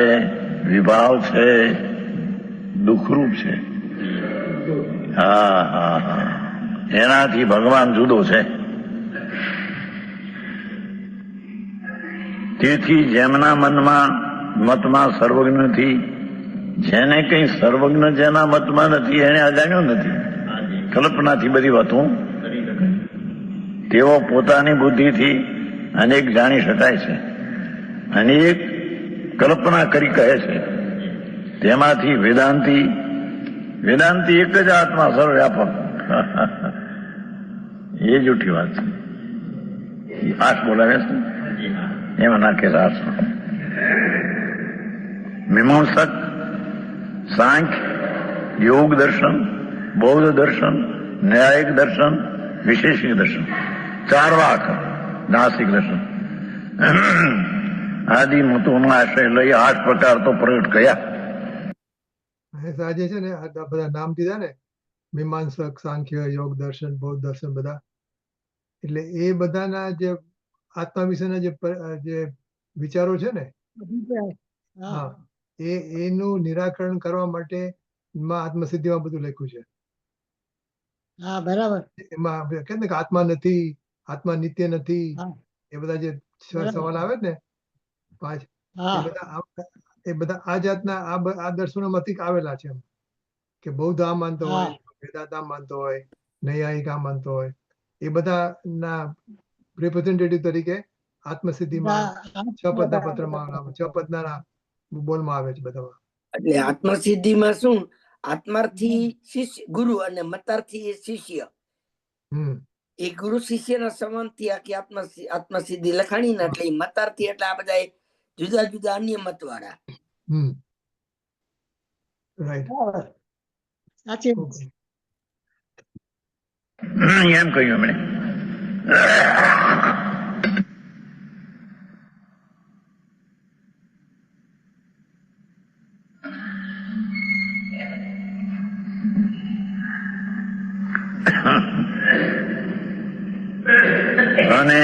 વિભાવ છે, દુઃખરૂપ છે. હા હા હા. એનાથી ભગવાન જુદો છે. તેથી જેમના મતમાં સર્વજ્ઞ નથી, જેને કઈ સર્વજ્ઞ જેના મતમાં નથી એને અજાણ્યો નથી. કલ્પનાથી બધી વાતો તેઓ પોતાની બુદ્ધિથી અનેક જાણી શકાય છે, અનેક કલ્પના કરી કહે છે. તેમાંથી વેદાંતિ એક જ આત્મા સર્વવ્યાપક. એ જૂઠી વાત છે. આઠ બોલાવે છે એમાં નાખે આઠ. મીમાંસક, સાંખ્ય, યોગ દર્શન, બૌદ્ધ દર્શન, ન્યાયિક દર્શન, વિશેષિક દર્શન, ચાર્વાક, નાસિક દર્શન આદિ મતોનો આશ્રય લઈ 8 પ્રકાર તો પ્રગટ કર્યા. આજે છે ને આ બધા નામ દીધા ને, મીમાંસક, સાંખ્ય, યોગ દર્શન, બૌદ્ધ દર્શન, બધા એટલે એ બધાના જે આત્મા વિશેના જે વિચારો છે ને, હા, એનું નિરાકરણ કરવા માટે આત્મસિદ્ધિમાં બધું લખ્યું છે. હા બરાબર. એમાં કે ને કે આત્મા નથી, આત્મા નિત્ય નથી, હા. એ બધા જે સવાલ આવે ને 5, હા એ બધા આ જાતના આ દર્શનોમાંથી આવેલા છે. એમ કે બૌદ્ધ આ માનતો હોય, વેદાંત આ માનતો હોય, નૈયાયિક આ માનતો હોય, એ બધા ના રિપ્રેઝેન્ટેટિવ તરીકે આત્મસિદ્ધિમાં 6 પદના પત્રમાં 6 પદના બોલમાં આવે છે બધા. એટલે આત્મસિદ્ધિમાં શું, આત્માર્થી શિષ્ય ગુરુ અને મતાર્થી શિષ્ય. એ ગુરુ શિષ્યના સંબંધથી આખી આત્મસિદ્ધિ લખાણી ને, એટલે મતાર્થી એટલે આ બધા જુદા જુદા અન્ય મત વાળા. રાઈટ, સાચી એમ કહ્યું એમણે. અને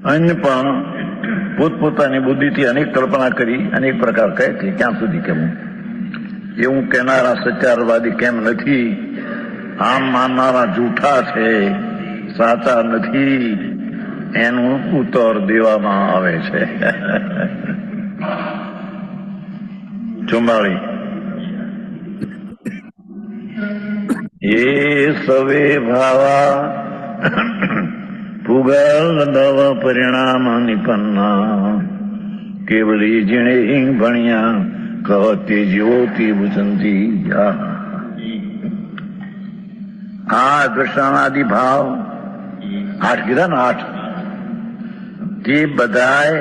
અન્ય પણ પોતપોતાની બુદ્ધિથી અનેક કલ્પના કરી અનેક પ્રકાર કહે છે. ક્યાં સુધી કેવું? એવું કહેનારા સત્યારવાદી કેમ નથી? આમ માનનારા જૂઠા છે, સાચા નથી, એનું ઉત્તર દેવામાં આવે છે. 44 એ સવે ભાવા પુગલ નવ પરિણામ નિપન્ના કેવલી જીણે ભણ્યા કહતે જ્યોતિ ભૂષંતી. આ દ્રષ્ટાનાદિ ભાવ 8 કીધા ને, 8 તે બધાય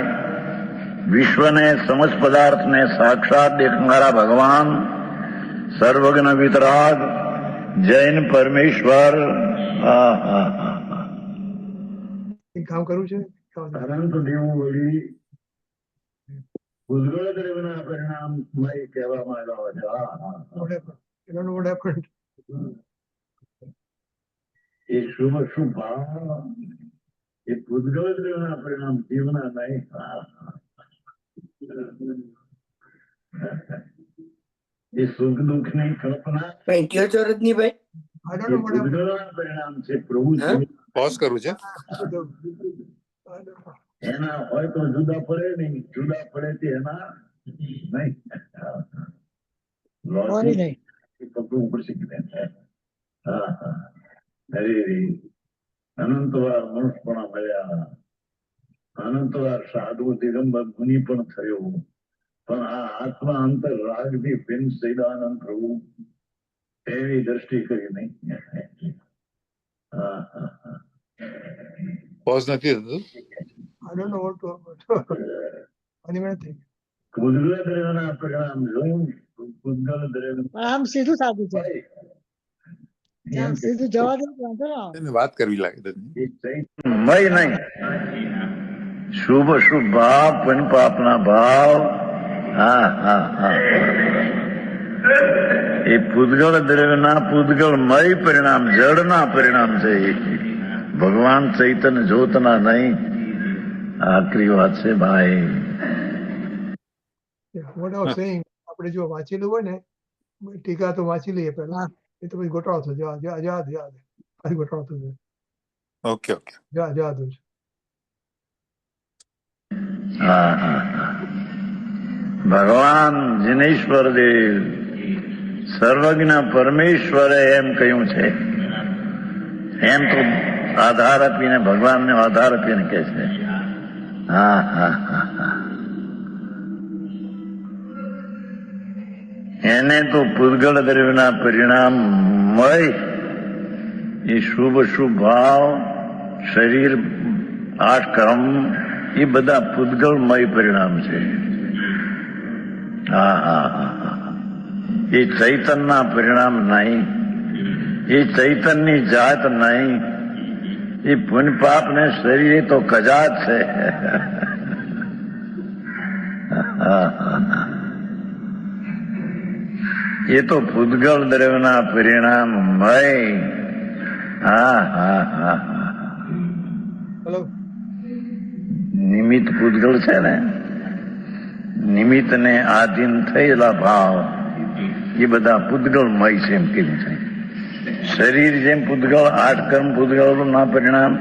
વિશ્વને સમજ પદાર્થને સાક્ષાત દેખનારા ભગવાન, સર્વજ્ઞ વિતરાગ, જૈન પરમેશ્વર. કામ કરવું છે. પરંતુ દેવું વળી ઉજ્જવળ દ્રવ્યના પરિણામમય કહેવામાં આવ્યા છે. એ શુભ એ ઉજ્જવળ દ્રવ્યના પરિણામ જીવના નહીં. એ સુખ દુઃખ ની કલ્પના કયો છો રજનીભાઈ? પરિણામ છે. પ્રભુ પોઝ કરવું છે. એના હોય તો જુદા પડે નહીં, જુદા પડે તે એના નહીં. પકડવું પડશે. હા હા. અરે અનંતવાર મનુષ્યપણા મળ્યા, અનંતવાર સાધુ દિગંબર મુનિ પણ થયો, પણ આ આત્મા અંતર રાગથી ભિન્ન સૈદાનંદ પ્રભુ એવી દ્રષ્ટિ કરી નહીં. હા, હા, હા. પોઝ નથી થતું. I don't know what to any minute thing. પૂતગલ દ્રવ્યના પરિણામ જોયું, પૂતગલ દ્રવ્ય પણ આમ સીધું સાધું છે આમ સીધું જવા દે તો વાંધો ના આવે. એને વાત કરવી લાગે છે. મય નહીં, શુભ શુભ ભાવ પણ પાપના ભાવ. હા, હા, હા. એ પૂતગલ દ્રવ્યના પૂતગલમય પરિણામ, જળના પરિણામ છે. ભગવાન ચૈતન્ય જોતના નહીં. આખરી વાત છે ભાઈ. Yeah, what I was saying, આપણે જો વાંચેલું હોય ને ટીકા તો વાંચી લઈએ પહેલા, એ તો પછી ગોટાળો થશે. જવા દે પછી ગોટાળો થશે. Okay okay. જવા દો. હા, હા, હા. ભગવાન જિનેશ્વર દેવ સર્વજ્ઞ પરમેશ્વરે એમ કહ્યું છે, એમ તો આધાર આપીને ભગવાનને આધાર આપીને કહે છે. હા, હા, હા, હા. એને તો પૂતગલ દ્રવ્યના પરિણામમય એ શુભ શુભ ભાવ, શરીર, આઠ કર્મ એ બધા પૂતગલમય પરિણામ છે. હા, હા, હા, હા. એ ચૈતનના પરિણામ નહીં, એ ચૈતનની જાત નહીં. એ પુણ્ય પાપ ને શરીર એ તો કજાત છે. એ તો પૂતગલ દ્રવ્યના પરિણામમય. હા, હા, હા, હા. હેલો. નિમિત્ત પૂતગલ છે ને, નિમિત્તને આધીન થયેલા ભાવ એ બધા પૂતગલમય છે એમ કીધું છે. શરીર જેમ પૂતગલ, આઠ કર્મ પૂતગલના પરિણામ,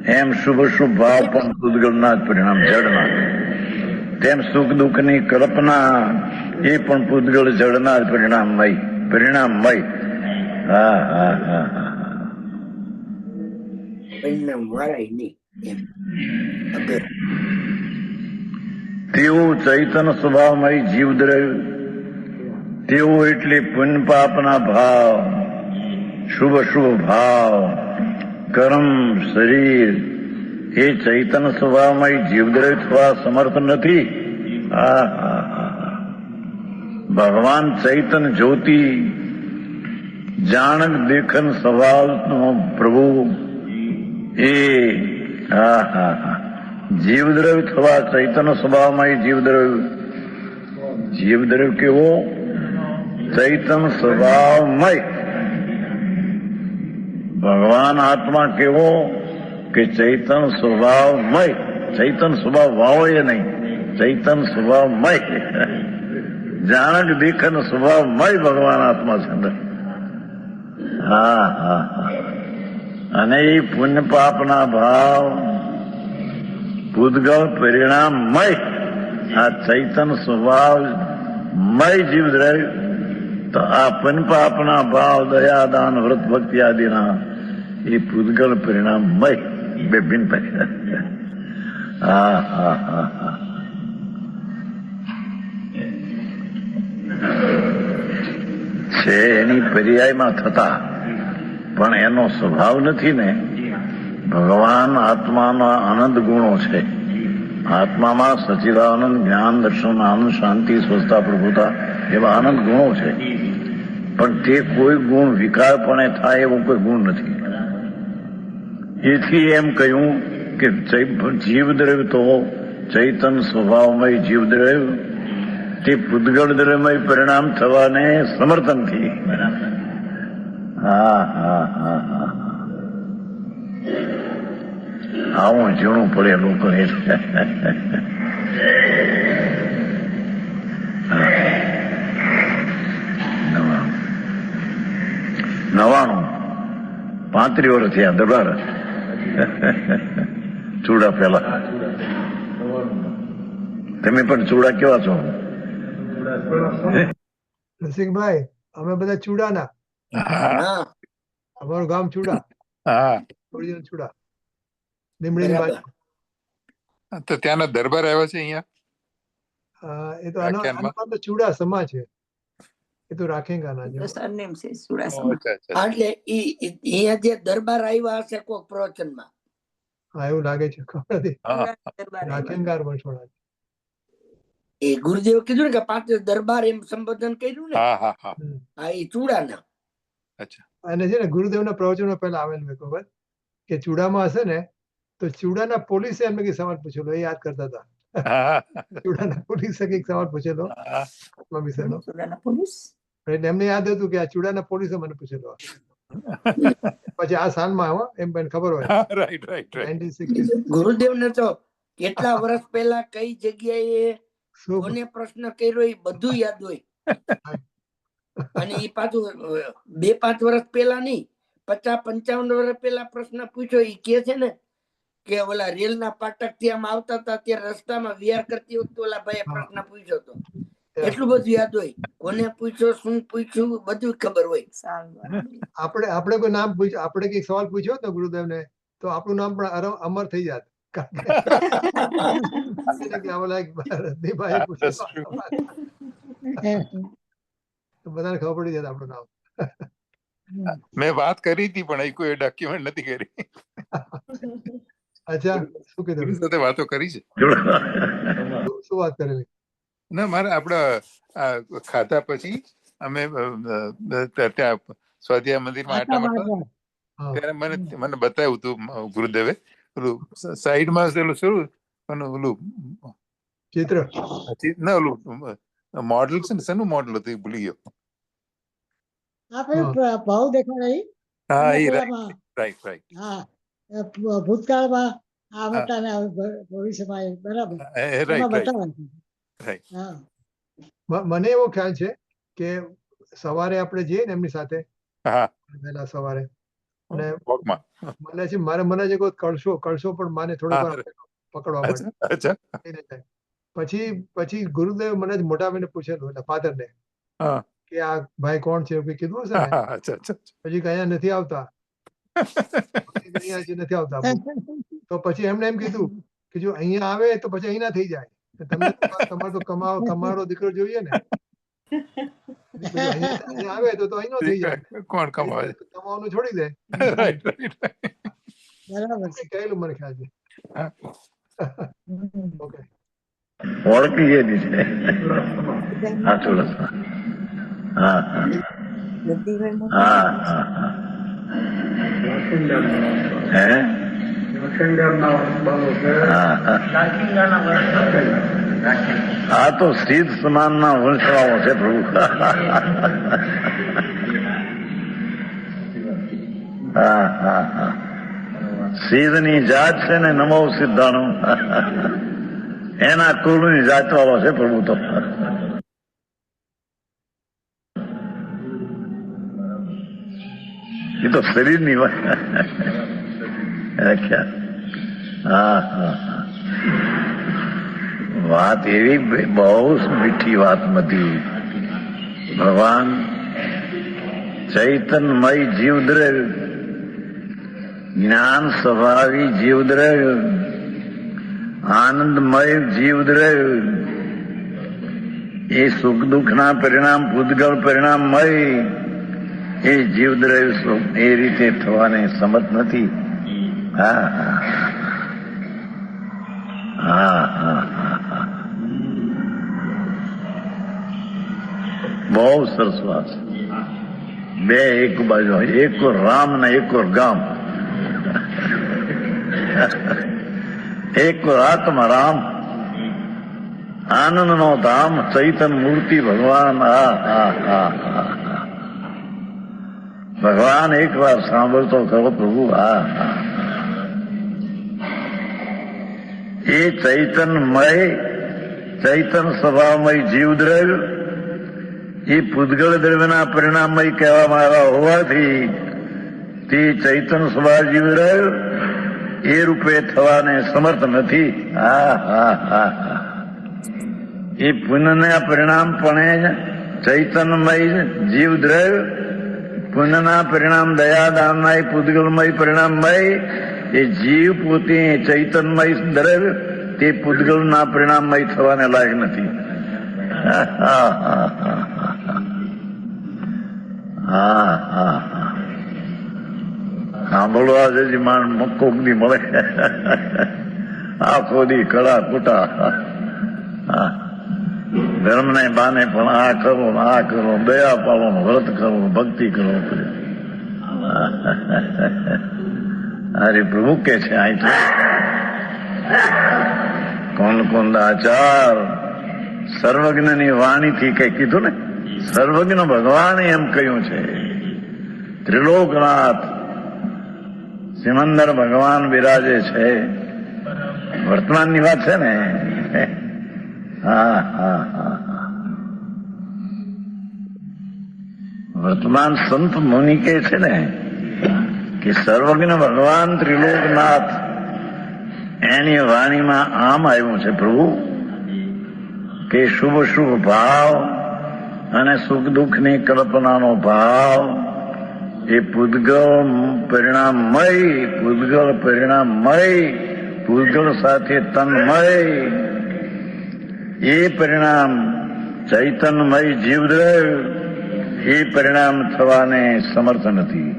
એમ શુભ શુભ ભાવ પણ પૂતગલના જ પરિણામ, જળના. તેમ સુખ દુઃખની કલ્પના એ પણ પૂતગલ જળના જ પરિણામમય. હા, હા, હા, હા. પરિણામ વાળાય નહીં એમ અગર તેવું ચૈતન્ય સ્વભાવમય જીવદ્રવ્ય, તેવું એટલે પુણ્ય પાપના ભાવ, શુભ શુભ ભાવ, કર્મ, શરીર એ ચૈતન્ય સ્વભાવમય જીવદ્રવ્ય થવા સમર્થ નથી. હા, હા, હા. ભગવાન ચૈતન્ય જ્યોતિ જાણક દેખન સ્વભાવનો પ્રભુ એ હા, હા, હા. જીવદ્રવ્ય થવા ચૈતન્ય સ્વભાવમય જીવદ્રવ્ય કેવો? ચૈતન્ય સ્વભાવમય. ભગવાન આત્મા કેવો? કે ચૈતન્ય સ્વભાવમય. ચૈતન્ય સ્વભાવ વાવો એ નહીં, ચૈતન્ય સ્વભાવમય. જાણક દેખન સ્વભાવમય ભગવાન આત્મા છે અંદર. હા, હા, હા. અને એ પુણ્ય પાપના ભાવ પૂતગલ પરિણામમય આ ચૈતન્ય સ્વભાવમય જીવદ્રવ્ય. તો આ પુણ્ય પાપના ભાવ, દયા, દાન, વ્રત, ભક્તિ આદિના એ પૂતગલ પરિણામમય બે ભિન્ન પરિણામ. હા, હા, હા, હા. છે એની પર્યાયમાં થતા, પણ એનો સ્વભાવ નથી ને. ભગવાન આત્માના આનંદ ગુણો છે. આત્મામાં સચિદાનંદ, જ્ઞાન, દર્શન, આનંદ, શાંતિ, સ્વસ્થતા, પ્રભુતા એવા આનંદ ગુણો છે. પણ તે કોઈ ગુણ વિકારપણે થાય એવો કોઈ ગુણ નથી. એથી એમ કહ્યું કે જીવદ્રવ્ય તો ચૈતન્ય સ્વભાવમય જીવદ્રવ્ય તે પૂતગલ દ્રવ્યમય પરિણામ થવાને સમર્થ નથી. હા, હા, હા, હા. આવું જીણું પડે લોકોને. નવાણું 35 વર્ષ થયા દરબાર ચૂડા પેલા. તમે પણ ચૂડા કેવા છો? રસિકભાઈ, અમે બધા ચૂડાના. હા હા અમારું ગામ ચૂડા. હા. ઓરિજિનલ ચૂડા લીમડીની બરાબર. બાજુ. તો ત્યાંના દરબાર આવ્યા છે અહીંયા એ તો આનો વ્યાખ્યાનમાં? નામ તો ચુડાસમા છે. એ તો રાખેંગાના છે. સરનેમ છે ઓ, ચુડાસમા. અચ્છા, અચ્છા. હા, એટલે અહીંયા જે દરબાર આવ્યા હશે કોઈક પ્રવચનમાં. હા એવું લાગે છે. ખબર નથી. હા, દરબાર આવ્યા. રાખેંગાર વંશવાળા છે. એ ગુરુદેવ કીધું ને કે પાંચ દરબાર એમ સંબોધન કર્યું ને. હા, હા, હા. હમ. હા, એ ચૂડાના. અચ્છા. અને છે ને ગુરુદેવના પ્રવચનો પહેલા આવેલું એક વખત કે ચૂડામાં હશે ને તો ચૂડાના પોલીસે એમને કઈ સવાલ પૂછેલો એ યાદ કરતા હતા. હા, ચૂડાના પોલીસે કઈક સવાલ પૂછેલો હા. આત્મા વિશેનો. ચુડાના પોલીસ. એટલે એમને યાદ હતું કે આ ચૂડાના પોલીસે મને પૂછેલો. પછી આ સાલમાં હો એમ પણ ખબર હોય. હા, રાઈટ, રાઈટ, રાઈટ. 1966 ગુરુદેવને તો કેટલા વર્ષ પહેલા કઈ જગ્યાએ શું કોને પ્રશ્ન કર્યો એ બધું યાદ હોય. અને એ પાછું 2-5 વર્ષ પહેલા નહીં, 50-55 વર્ષ પહેલા પ્રશ્ન પૂછ્યો. એ કે છે ને કે ઓલા રેલના પાટક થી આમ આવતા હતા ત્યારે રસ્તામાં વિહાર કરતી વખતે ઓલા ભાઈએ પ્રશ્ન પૂછ્યો હતો. એટલું બધું યાદ હોય. કોને પૂછ્યો, શું પૂછ્યું, બધું ખબર હોય. આપણે કોઈ નામ પૂછ્યું, આપણે કઈક સવાલ પૂછ્યો તો ગુરુદેવને તો આપણું નામ પણ અમર થઈ જાત. કે ઓલા એક રજનીભાઈએ That's પૂછ્યું true. તો બધાને ખબર પડી જાય આપણું નામ. મેં વાત કરી હતી પણ કોઈ ડોક્યુમેન્ટ નથી કરી. અચ્છા શું કીધું? ગુરુ સાથે વાતો કરી છે. શું વાત કરેલી? ના, મારે આપડા ખાધા પછી અમે ત્યાં સ્વાધ્યાય મંદિરમાં આટા મારતા હા. ત્યારે મને બતાવ્યું હતું ગુરુદેવે ઓલું સાઈડમાં પેલું શું ઓલું ચિત્ર ના ઓલું મોડલ છે ને, શેનું મોડલ હતું એ ભૂલી ગયો. આપણે ભાવ દેખાડાય હા, અને એ પેલામાં, રાઈટ, રાઈટ. હા, ભૂતકાળમાં આ બતાવે ભવિષ્યમાં એ બરાબર રાઈટ, એમાં રાઈટ, બતાવે છે. રાઈટ. હા, મને એવો ખ્યાલ છે કે સવારે આપણે જઈએ ને એમની સાથે હા, વહેલા સવારે અને વોકમાં. મને છે મને જે કોઈ કળશો પણ માને થોડો હા. પકડવા માટે અચ્છા. લઈને જાય. પછી ગુરુદેવ મને જ મોટા ભાઈને પૂછેલું એટલે ફાધર ને હા, કે આ ભાઈ કોણ છે એવું કંઈ કીધું હશે ને. હા, અચ્છા, અચ્છા. પછી કે અહીંયા નથી આવતા, અહીંયા હજી નથી આવતા. તો પછી એમણે એમ કીધું કે જો અહીંયા આવે તો પછી અહીં ના થઈ જાય. તમને તમારે તો કમાવાનો દીકરો જોઈએ ને. પછી અહીંયા આવે તો અહીં નો થઈ જાય. કોણ કમાવે? કમાવાનું છોડી દે. Right, right. બરાબર છે. કહેલું મને ખ્યાલ છે. હા. ઓકે ઓળખી ગયેલી છે. હા, ચોરસમાં. હા, હા. હા, હા, હા. હે? હા, હા. આ તો સિદ્ધ સમાનના વંશવાળો છે પ્રભુ. હા, હા, હા. સિદ્ધની જાત છે ને નમો સિદ્ધાણું. એના કુળની જાત વાળો છે પ્રભુ તો. એ તો શરીરની વ્યાખ્યા. હા, હા, હા. વાત એવી બહુ મીઠી વાત મધી. ભગવાન ચૈતન્યમય જીવદ્રવ્ય, જ્ઞાન સ્વભાવી જીવદ્રવ્ય, આનંદમય જીવદ્રવ્ય, એ સુખ દુઃખના પરિણામ પૂતગળ પરિણામમય એ જીવદ્રવ્ય એ રીતે થવાને સમજ નથી. હા, હા, હા, હા, હા. બહુ સરસ વાત. બે એક બાજુ, એક રામ ને એક ગામ, એક આત્મા રામ, આનંદ નો ધામ, ચૈતન મૂર્તિ ભગવાન. હા, હા, હા, હા. ભગવાન એક વાર સાંભળતો કરો પ્રભુ. હા, હા. એ ચૈતનમય, ચૈતન સ્વભાવમય જીવદ્રવ્ય એ પૂતગળ દ્રવ્યના પરિણામમય કહેવામાં આવ્યા હોવાથી તે ચૈતન સ્વભાવ જીવદ્રવ્ય એ રૂપે થવાને સમર્થ નથી. હા, હા, હા, હા. એ પુણ્યના પરિણામ પણ ચૈતન્યમય જીવદ્રવ્ય પુણ્યના પરિણામ દયા દાનના પૂતગલમય પરિણામમય એ જીવ પોતે ચૈતન્યમય દરેક તે પૂતગલના પરિણામમય થવાને લાયક નથી. સાંભળવા જજી માણ કોક ની મળે આખો દી કળા કુટા ધર્મ ને બાને પણ આ કરો આ કરો, દયા પાડો, વ્રત કરો, ભક્તિ કરો. અરે પ્રભુ કે છે અહીં તો કોણ આચાર સર્વજ્ઞની વાણીથી કઈ કીધું ને, સર્વજ્ઞ ભગવાને એમ કહ્યું છે. ત્રિલોકનાથ સિમંદર ભગવાન બિરાજે છે. વર્તમાનની વાત છે ને. વર્તમાન સંત મુનિ કે છે ને કે સર્વજ્ઞ ભગવાન ત્રિલોકનાથ એની વાણીમાં આમ આવ્યું છે પ્રભુ કે શુભ શુભ ભાવ અને સુખ દુઃખની કલ્પનાનો ભાવ એ પૂતગલ પરિણામમય પૂતગલ સાથે તન્મય એ પરિણામ ચૈતન્યમય જીવદ્રવ એ પરિણામ થવાને સમર્થ નથી.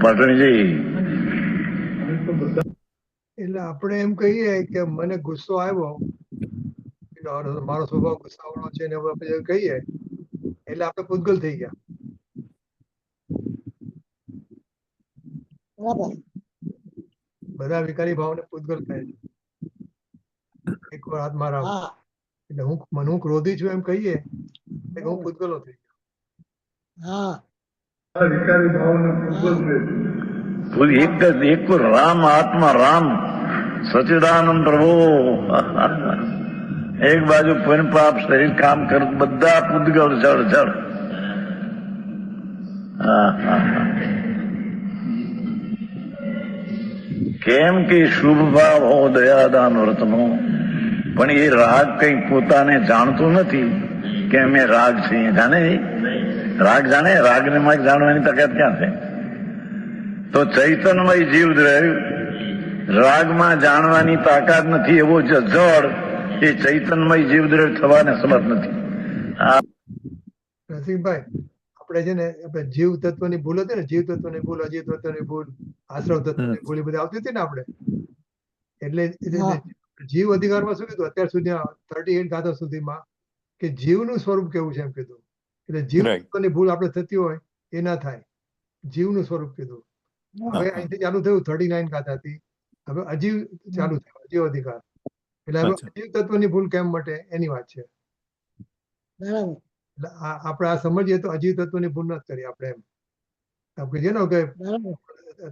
પાટણજી એટલે આપણે એમ કહીએ કે મને ગુસ્સો આવ્યો, મારો સ્વભાવ ગુસ્સાવાળો છે ને આપણે કહીએ એટલે આપણે પૂતગલ થઈ ગયા. બધા વિકારી ભાવને પૂતગલ થાય છે. એકવાર હાથમાં રામ એટલે હું ક્રોધી છું એમ કહીએ એટલે હું પૂતગલો થઈ ગયો. વિકારી ભાવને પૂતગલ એક રામ આત્મા રામ સચિદાનંદ પ્રભુ એક બાજુ પુન પાપ શરીર કામ કર બધા પૂતગલ જળ કેમ કે શુભ ભાવ હો દયાદાન વ્રતનો પણ એ રાગ કઈ પોતાને જાણતું નથી કે અમે રાગ છીએ. જાણે રાગને માં જાણવાની તકત ક્યાં છે? તો ચૈતન્યમય જીવ રાગમાં જાણવાની તાકાત નથી એવો જળ એ ચૈતન્યમય જીવદ્રવ્ય થવાને સમર્થ નથી. રસિકભાઈ આપણે છે ને આપણે જીવ તત્વની ભૂલ હતી ને, જીવ તત્વની ભૂલ, અજીવ તત્વની ભૂલ, આશ્રવ તત્વની ભૂલ એ બધી આવતી હતી ને આપણે. એટલે જીવ અધિકારમાં શું કીધું અત્યાર સુધી 38 ગાથા સુધીમાં કે જીવનું સ્વરૂપ કેવું છે એમ કીધું. એટલે જીવ તત્વની ભૂલ આપણે થતી હોય એ ના થાય, જીવનું સ્વરૂપ કીધું. હવે અહીંથી ચાલુ થયું 39 ગાથાથી, હવે અજીવ ચાલુ થયું, અજીવ અધિકાર. એટલે હવે અજીવ તત્વની ભૂલ કેમ મટે એની વાત છે. એટલે આપણે આ સમજીએ તો અજીવ તત્વની ભૂલ નથી કરી આપણે એમ. આપણે કહીએ ને કે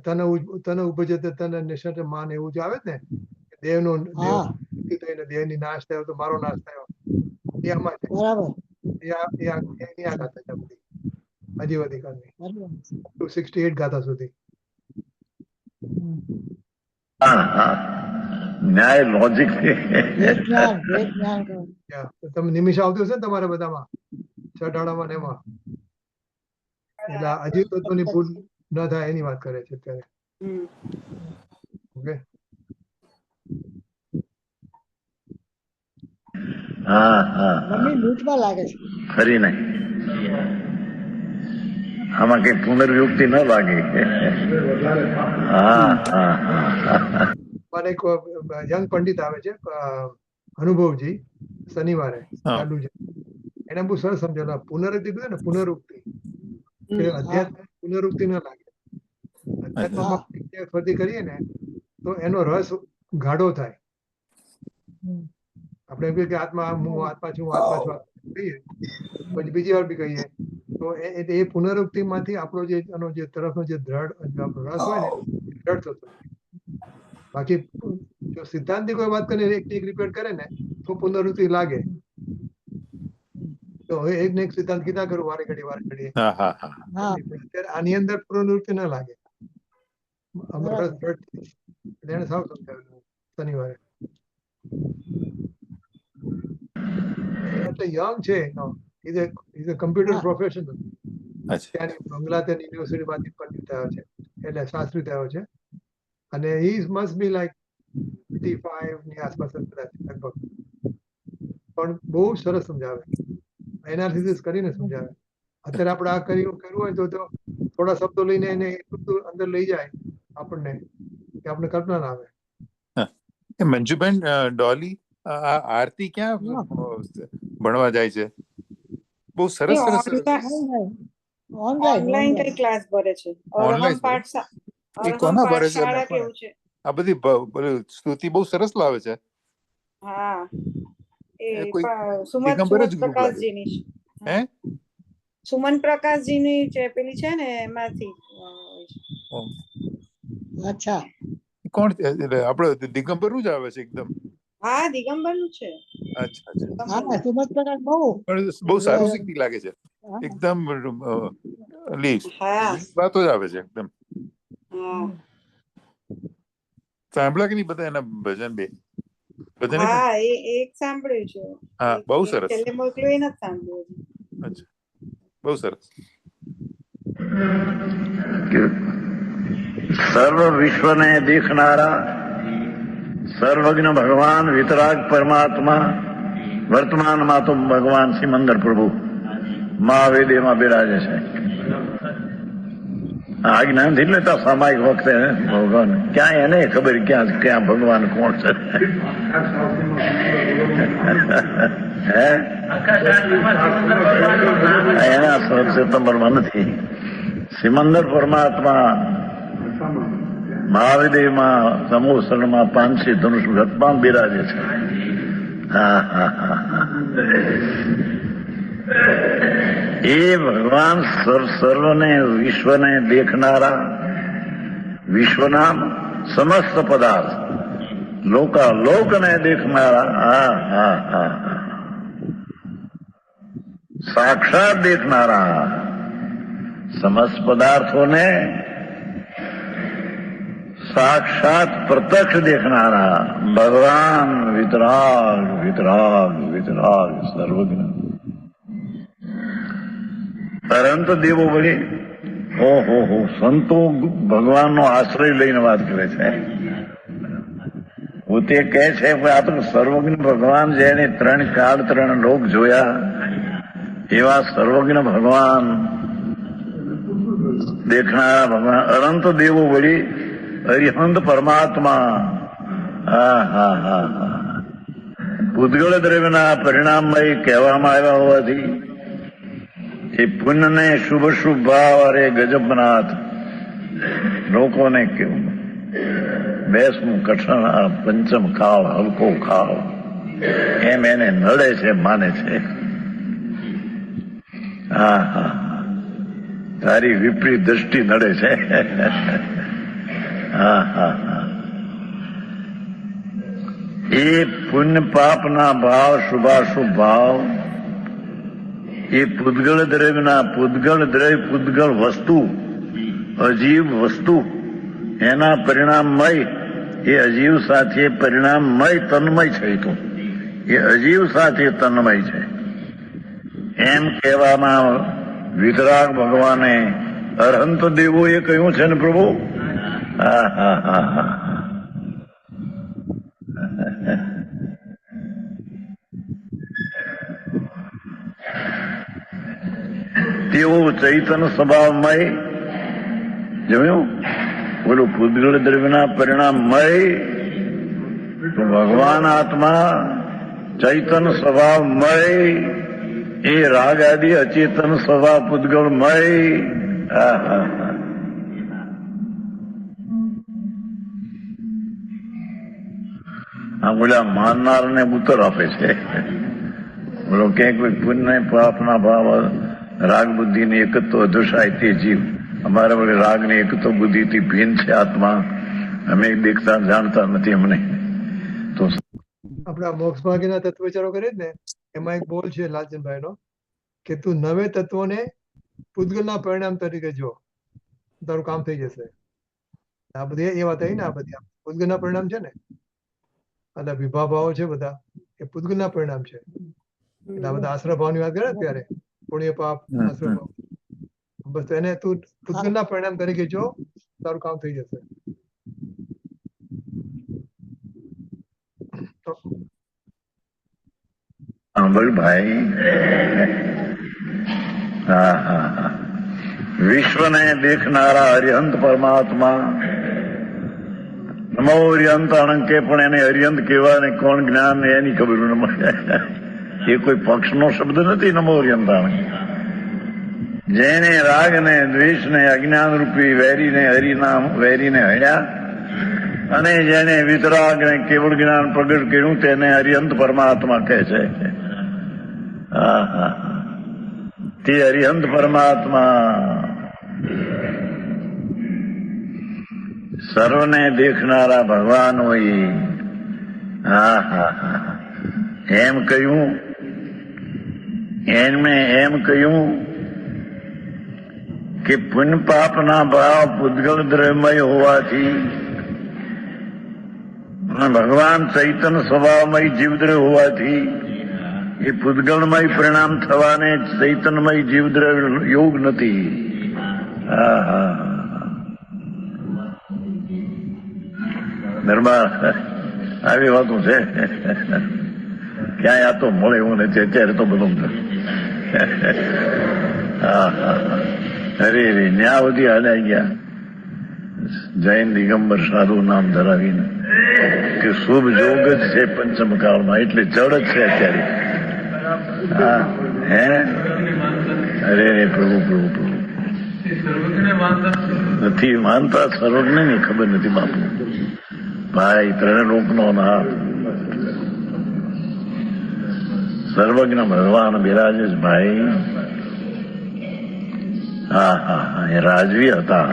તને ઉપજે તને નિષ્ઠ માન એવું જે આવે ને, દેહનો દેહની નાશ થયો તો મારો નાશ થયો એ આમાં છે. એની આ ગાથા છે બધી અજીવ અધિકારની 268 ગાથા સુધી. ન્યાય લોજિક તમે નિમિષ આવતી હશે ને તમારા બધામાં છઠાડામાં ને એમાં. એટલે અજીવ તત્વની ભૂલ ન થાય એની વાત કરે છે અત્યારે. ઓકે ખરી નહીં આમાં કઈ પુનર્યુક્તિ ન લાગે. મને એક યંગ પંડિત આવે છે અનુભવજી શનિવારે એને બહુ સરસ સમજાવ્યું. પુનરુક્તિ કીધું ને, પુનરુક્તિ અધ્યાત્મ પુનરુક્તિ ન લાગે. અધ્યાત્મમાં ફરતી કરીએ ને તો એનો રસ ગાઢો થાય. આપણે એમ કહીએ કે આત્મા હું આત્મા છું કહીએ પછી બીજી વાર બી કહીએ તો એ પુનરુક્તિ માંથી આપણો જે એનો જે તરફનો જે દ્રઢ રસ હોય ને દ્રઢ થતો. બાકી જો સિદ્ધાંતિક કોઈ વાત કરીને એક રિપીટ કરે ને તો પુનરુક્તિ લાગે. તો હવે એક ને એક સિદ્ધાંત કીધા કરું વારે ઘડી અત્યારે આની અંદર પુનરુક્તિ ના લાગે. એને સાવ સમજાવેલું શનિવારે. એટલે યંગ છે, ઇઝ અ કમ્પ્યુટર પ્રોફેશનલ. અચ્છા ત્યાંની બંગલાદેશ યુનિવર્સિટીમાંથી પંડિત થયો છે, એટલે શાસ્ત્રી થયો છે, અને હી મસ્ટ બી લાઈક 55 ની આસપાસ કદાચ લગભગ. પણ બહુ સરસ સમજાવે, એનાલિસિસ કરીને સમજાવે. અત્યારે આપણે આ કર્યું હોય તો થોડા શબ્દો લઈને એને એટલું બધું અંદર લઈ જાય આપણને કે આપણે કલ્પના ના આવે. મંજુબેન, ડોલી, આ આરતી ક્યાં ભણવા જાય છે? બહુ સરસ સરસ ઓનલાઈન કઈ ક્લાસ ભરે છે? Online ભરે? એ કોના ભરે છે? શાળા કેવું છે? આ બધી સ્તુતિ બહુ સરસ લાવે છે. હા, એ એ કોઈ સુમન દિગંબર જ group લાગે. પ્રકાશજીની છે. હે? સુમન પ્રકાશજીની છે, પેલી છે ને એમાંથી. અચ્છા, કોણ આપણે દિગંબર નું જ આવે છે એકદમ? હા, દિગંબર નું છે. અચ્છા અચ્છા. હા, સુમત પ્રકાશ બહુ પણ બહુ સારું શીખતી લાગે છે એકદમ. વાતો જ આવે છે એકદમ. સાંભળ્યા કે નહીં બધા એના ભજન? ભજન હા, એક સાંભળ્યું છે. હા, બહુ સરસ. છેલ્લે મોકલ્યું એ નથી સાંભળ્યું. અચ્છા, બહુ સરસ. સર્વ વિશ્વને દેખનારા સર્વજ્ઞ ભગવાન વિતરાગ પરમાત્મા, વર્તમાનમાં તો ભગવાન સિમંદર પ્રભુ મહાવેદીમાં બિરાજે છે. આજ્ઞા નથી લેતા સામાયિક વખતે ભગવાન ક્યાં એને ખબર ક્યાં ભગવાન કોણ છે. એના સપ્ટેમ્બરમાં નથી. સિમંદર પરમાત્મા મહાવિદેવમાં સમૂહમાં પાંચી ધનુષ ગતમાં બિરાજે છે. હા હા હા. એ ભગવાન સર્વને વિશ્વને દેખનારા, વિશ્વના સમસ્ત પદાર્થ લોકને દેખનારા, હા હા હા, સાક્ષાત દેખનારા, સમસ્ત પદાર્થોને સાક્ષાત પ્રત્યક્ષ દેખનારા ભગવાન વિતરાગ વિતરાગ વિતરાગ સર્વજ્ઞ અનંત દેવો વળી. ઓહો, સંતો ભગવાનનો આશ્રય લઈને વાત કરે છે. પોતે કહે છે આ તો સર્વજ્ઞ ભગવાન, જેને 3 કાળ 3 લોક જોયા એવા સર્વજ્ઞ ભગવાન દેખનારા ભગવાન અનંત દેવો વળી અરિહંત પરમાત્મા. હા હા હા હા. પૂતગળ દ્રવ્યના પરિણામમય કહેવામાં આવ્યા હોવાથી એ પુણ્યને શુભ ભાવ, અરે ગજબનાથ લોકોને કેવું 20મું કઠણ પંચમ કાળ હલકો કાળ એમ એને નડે છે, માને છે. હા હા, તારી વિપરીત દ્રષ્ટિ નડે છે. હા હા હા. એ પુણ્ય પાપના ભાવ, શુભાશુભ ભાવ, એ પૂતગળ દ્રવ્યના પૂતગળ દ્રવ્ય, પૂતગળ વસ્તુ, અજીવ વસ્તુ, એના પરિણામમય, એ અજીવ સાથે પરિણામમય તન્મય છે. તો એ અજીવ સાથે તન્મય છે એમ કહેવામાં વિતરાગ ભગવાને અરહંત દેવોએ કહ્યું છે ને પ્રભુ. હા હા હા હા. તેઓ ચૈતન સ્વભાવમય, જોયું બોલું પૂતગળ દ્રવ્યના પરિણામમય, તો ભગવાન આત્મા ચૈતન સ્વભાવમય, એ રાગ આદિ અચેતન સ્વભાવ પૂતગળમય. આ બોલ્યા માનનારને ઉત્તર આપે છે. બોલો કે કોઈ પુણ્ય પાપના ભાવ, રાગ બુદ્ધિની એકત્વ અધુષાય તે જીવ. અમારા વડે રાગની એકત્વ બુદ્ધિથી ભિન્ન છે આત્મા. અમે દેખતા જાણતા નથી અમને. તો આપણા મોક્ષ ભાગીના તત્વ વિચારો કરીએ ને, એમાં એક બોલ છે લાલચંદભાઈ નો કે તું નવે તત્વોને પૂતગલના પરિણામ તરીકે જો, તારું કામ થઈ જશે. આ બધી એ વાત આવી ને, આ બધી પૂતગલના પરિણામ છે ને, અને વિભાવ ભાવો છે બધા એ પૂતગલના પરિણામ છે. એટલે આ બધા આશ્રય ભાવની વાત કરે ને ત્યારે પુણ્ય પાપ આશ્રય ભાવ, બસ એને તું પૂતગલના પરિણામ તરીકે જો, તારું કામ થઈ જશે. સાંભળ ભાઈ, હા હા હા, વિશ્વને દેખનારા હરિહંત પરમાત્મા, નમો હરિહંત અણંકે, પણ એને હરિહંત કહેવા ને કોણ જ્ઞાન એની ખબર ન મળે. એ કોઈ પક્ષનો શબ્દ નથી. નમો હરિહંત અણંકે, જેને રાગ ને દ્વેષ ને અજ્ઞાન રૂપી વેરીને હરિનામ વેરીને હણ્યા અને જેને વિતરાગ ને કેવળ જ્ઞાન પ્રગટ કર્યું તેને હરિહંત પરમાત્મા કહે છે. હા હા, તે હરિહંત પરમાત્મા સર્વને દેખનારા ભગવાન હોય. હા હા હા, એમ કહ્યું, એમ કહ્યું કે પુણ્ય પાપના ભાવ પૂતગલ દ્રવ્યમય હોવાથી ભગવાન ચૈતન સ્વભાવમય જીવદ્રવ્ય હોવાથી એ પૂતગલમય પરિણામ થવાને ચૈતનમય જીવદ્રવ્ય યોગ નથી. હા હા, દરબાર આવી વાતો છે. ક્યાંય આ તો મળે એવું નથી અત્યારે તો બધું. હા હા, અરે રે, ન્યા સુધી હાલ્યા ગયા જૈન દિગંબર સાધુ નામ ધરાવીને કે શુભ યોગ જ છે પંચમકાળમાં, એટલે જડ જ છે અત્યારે. હા હે, અરે રે પ્રભુ પ્રભુ પ્રભુ, નથી માનતા સર્વજ્ઞ ની ખબર નથી બાપુ. ભાઈ ત્રણ લોકનો નાથ સર્વજ્ઞ ભગવાન બિરાજે છે ભાઈ. હા હા હા, એ રાજવી હતા,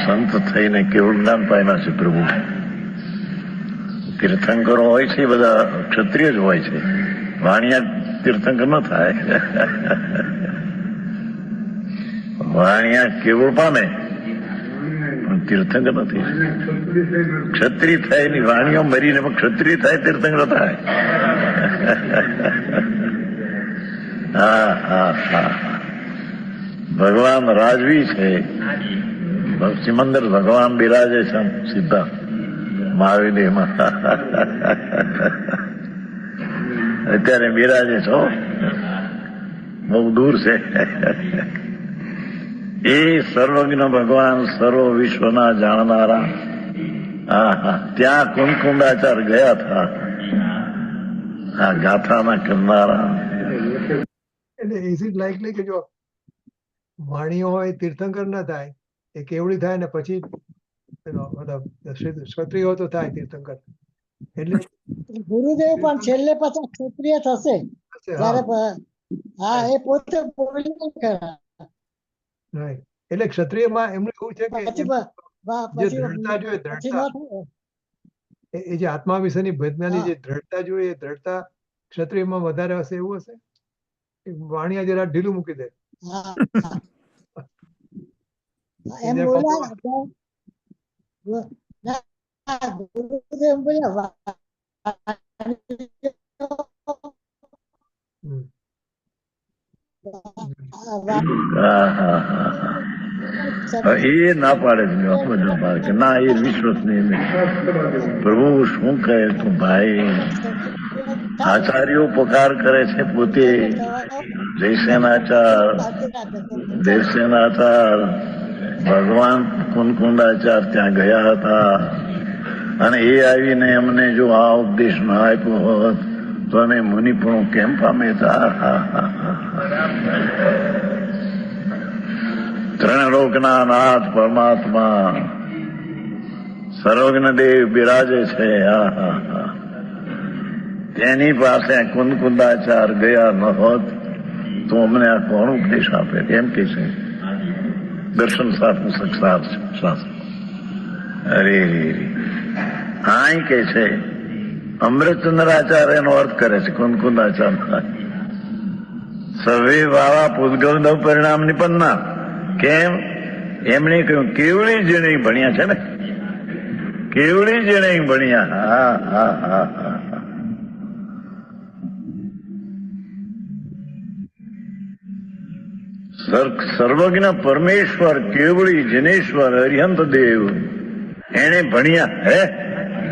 સંત થઈને કેવળ જ્ઞાન પામ્યા છે પ્રભુ. તીર્થંકરો હોય છે બધા ક્ષત્રિય જ હોય છે, વાણિયા તીર્થંકર ન થાય. વાણિયા કેવળ પામે પણ તીર્થંકર નથી. ક્ષત્રિય થાય ની વાણીઓ મરીને ક્ષત્રિય થાય, તીર્થંકર થાય. હા હા હા, ભગવાન રાજવી છે. સિમંદર ભગવાન બિરાજે છે સીધા મહાવીરમાં. અત્યારે બિરાજે છો, બહુ દૂર છે. એ સર્વજ્ઞ ભગવાન સર્વ વિશ્વના જાણનારા. હા હા, ત્યાં કુંકુંડાચાર ગયા હતા, આ ગાથાના કરનારા. એટલે ઇઝ ઇટ લાઇકલી કે જો વાણીઓ હોય તીર્થંકર ના થાય, એ કેવડી થાય ને પછી ક્ષત્રિય હોય તો થાય તીર્થંકર. એટલે ગુરુદેવ પણ છેલ્લે પાછા ક્ષત્રિય થશે જ્યારે હા, એ પોતે બોલી ખરા. right. એટલે ક્ષત્રિયમાં એમનું એવું છે કે પછી જે દ્રઢતા જોઈએ, દ્રઢતા, એ જે આત્મા વિશેની ભજનાની જે દ્રઢતા જોઈએ, એ દ્રઢતા ક્ષત્રિયમાં વધારે હશે એવું હશે. વાણિયા જરા ઢીલું મૂકી દે. એમ બોલ્યા ગુરુદેવ બોલ્યા એ ના પાડે છે કે ના, એ વિશ્વસનીય નહીં. પ્રભુ શું કહે તું ભાઈ, આચાર્યો પકાર કરે છે પોતે. જયસેનાચાર, દેવસેનાચાર, ભગવાન કુંકુંડાચાર ત્યાં ગયા હતા, અને એ આવીને એમને જો આ ઉપદેશ ના આપ્યો હોત તો અમે મુનિપણું કેમ પામેતા. ત્રણ લોકના નાથ પરમાત્મા સર્વજ્ઞ દેવ બિરાજે છે. તેની પાસે કુંદકુંદાચાર ગયા ન હોત તો અમને આ કોણ ઉપદેશ આપે? એમ કે છે દર્શન શાસ્ત્ર શાસ્ત્ર. અરે આય કે છે અમૃતચંદ્રાચાર્યનો અર્થ કરે છે કુંદકુંદાચાર. સર્વે વાળા પૂતગલ દવ પરિણામ નિપન્ના. કેમ? એમણે કહ્યું કેવળી જેને ભણ્યા છે ને, કેવળી જેને ભણ્યા. હા હા હા હા, સર્વજ્ઞ પરમેશ્વર કેવળી જનેશ્વર અરિહંત દેવ એને ભણ્યા હે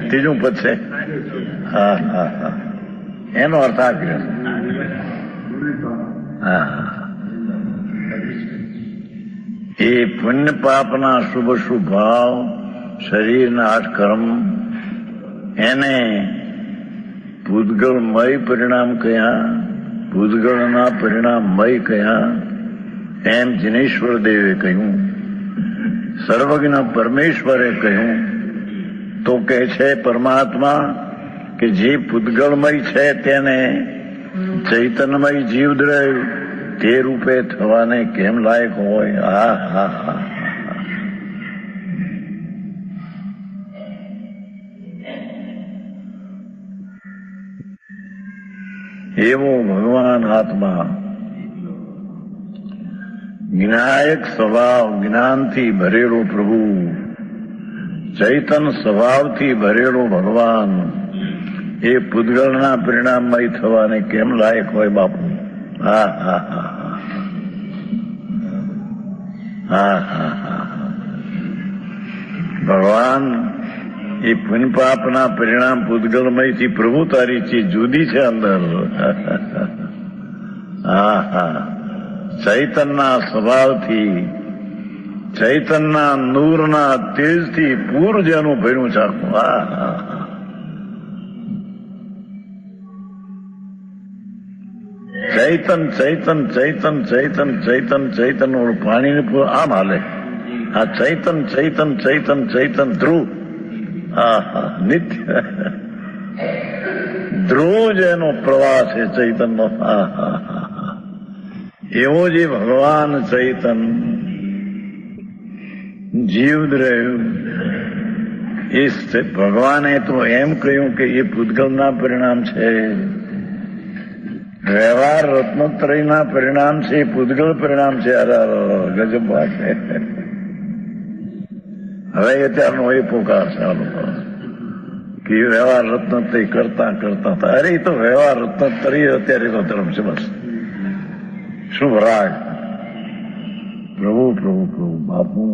ત્રીજું પદ છે. હા હા હા, એનો અર્થ આ કર્યો. હા, એ પુણ્ય પાપના શુભ શુભ ભાવ, શરીરના આઠ કર્મ, એને ભૂતગળમય પરિણામ કયા, ભૂતગળના પરિણામમય કયા, એમ જિનેશ્વર દેવે કહ્યું. સર્વજ્ઞ પરમેશ્વરે કહ્યું તો કહે છે પરમાત્મા કે જે ભૂતગળમય છે તેને ચૈતન્યમય જીવદ્રય તે રૂપે થવાને કેમ લાયક હોય. હા હા હા, એવો ભગવાન આત્મા જ્ઞાયક સ્વભાવ, જ્ઞાનથી ભરેલો પ્રભુ, ચૈતન સ્વભાવથી ભરેલો ભગવાન એ પૂતગળના પરિણામમય થવાને કેમ લાયક હોય બાપુ. હા હા હા હા હા હા, ભગવાન એ પુણ્ય પાપના પરિણામ પૂતગળમયથી પ્રભુ તારી ચીજ જુદી છે અંદર. હા હા, ચૈતનના સ્વભાવથી, ચૈતનના નૂરના તેજથી પૂર જેનું ભર્યું છે આખું. હા હા, ચૈતન ચૈતન ચૈતન ચૈતન ચૈતન ચૈતન પાણીને આમ હાલે. આ ચૈતન ચૈતન ચૈતન ચૈતન ધ્રુવ. હા હા, નિત્ય ધ્રુવ જેનો પ્રવાહ છે ચૈતનનો. હા હા હા, એવો જે ભગવાન ચૈતન જીવ રહ્યું એ ભગવાને તો એમ કહ્યું કે એ પૂતગલના પરિણામ છે. વ્યવહાર રત્નોત્તરીના પરિણામ છે, એ પૂતગલ પરિણામ છે. ગજબ વાત છે. હવે અત્યારનો એ પોકાર છે આ લોકો કે વ્યવહાર રત્નોત્તરી કરતા કરતા. અરે એ તો વ્યવહાર રત્નોત્તરી અત્યારે તો ધર્મ છે બસ. શુભ રાગ પ્રભુ પ્રભુ પ્રભુ બાપુ.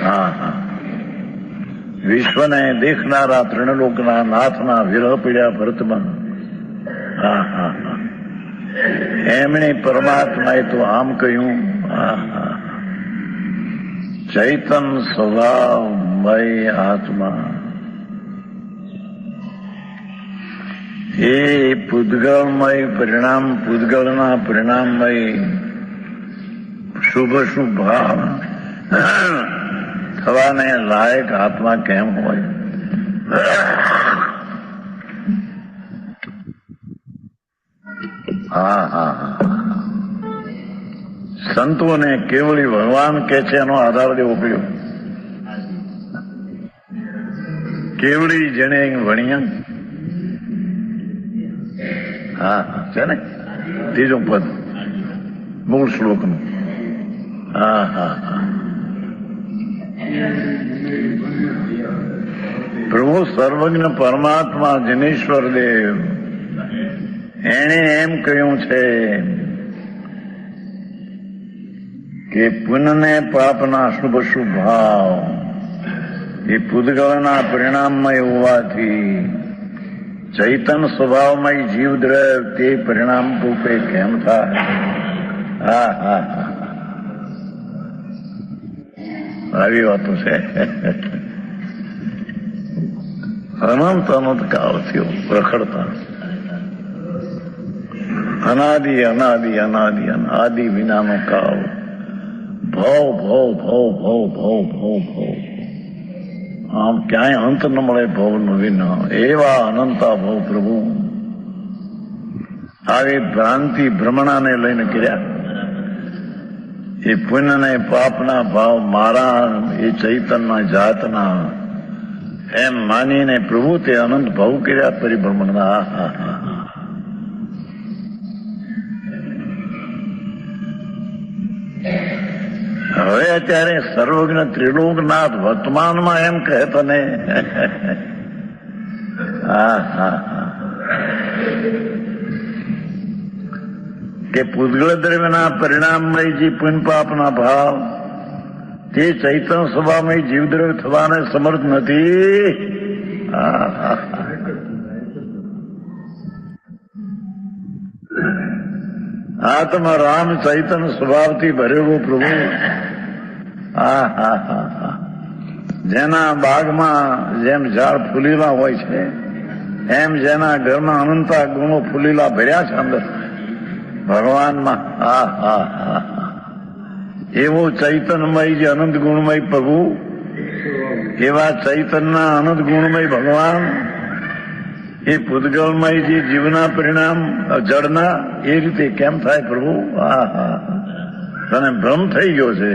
હા હા, વિશ્વને દેખનારા ત્રણલોકના નાથના વિરહ પીડ્યા ભરતમાં. હા હા હા, એમણે પરમાત્માએ તો આમ કહ્યું. હા હા, ચૈતન સ્વભાવમય આત્મા એ પૂતગળમય પરિણામ, પૂતગળના પરિણામમય શુભ શુભ ભાવ થવાને લાયક આત્મા કેમ હોય. હા હા હા, સંતોને કેવળી ભગવાન કે છે એનો આધાર દેવો પડ્યો. કેવળી જેને ભણ્યા. હા છે ને ત્રીજું પદ મૂળ શ્લોકનું. હા હા હા, પ્રભુ સર્વજ્ઞ પરમાત્મા જનેશ્વર દેવ એણે એમ કહ્યું છે કે પુણ્યને પાપના શુભ શુભ ભાવ એ પૂતગળના પરિણામમય હોવાથી ચૈતન સ્વભાવમય જીવદ્રવ તે પરિણામ રૂપે કેમ થાય. હા હા હા, આવી વાતો છે. અનંત અનંત કાળ થયો રખડતા. અનાદિ અનાદિ અનાદિ અનાદિ વિનાનો કાળ. ભવ ભવ ભવ ભવ ભવ ભવ ભવ. આમ ક્યાંય અંત ન મળે ભવનો વિના એવા અનંતા ભવ પ્રભુ આવી ભ્રાંતિ ભ્રમણાને લઈને કર્યા. એ પુણ્યને પાપના ભાવ મારા એ ચૈતનના જાતના એમ માનીને પ્રભુ તે અનંત ભાવ કર્યા પરિભ્રમણના. હવે અત્યારે સર્વજ્ઞ ત્રિલોકનાથ વર્તમાનમાં એમ કહે તને. હા હા હા, કે પૂતગળ દ્રવ્યના પરિણામમય જે પુણ્ય પાપના ભાવ તે ચૈતન્ય સ્વભાવમય જીવદ્રવ્ય થવાને સમર્થ નથી. આત્મા રામ ચૈતન્ય સ્વભાવથી ભરેલો પ્રભુ. જેના બાગમાં જેમ ઝાડ ફૂલેલા હોય છે એમ જેના ઘરમાં અનંતા ગુણો ફૂલેલા ભર્યા છે અંદર ભગવાનમાં. એવો ચૈતન્યમય જે અનંત ગુણમય પ્રભુ, એવા ચૈતન્યના અનંત ગુણમય ભગવાન, એ પૂતગલમય જે જીવના પરિણામ જળના એ રીતે કેમ થાય પ્રભુ? તને ભ્રમ થઈ ગયો છે.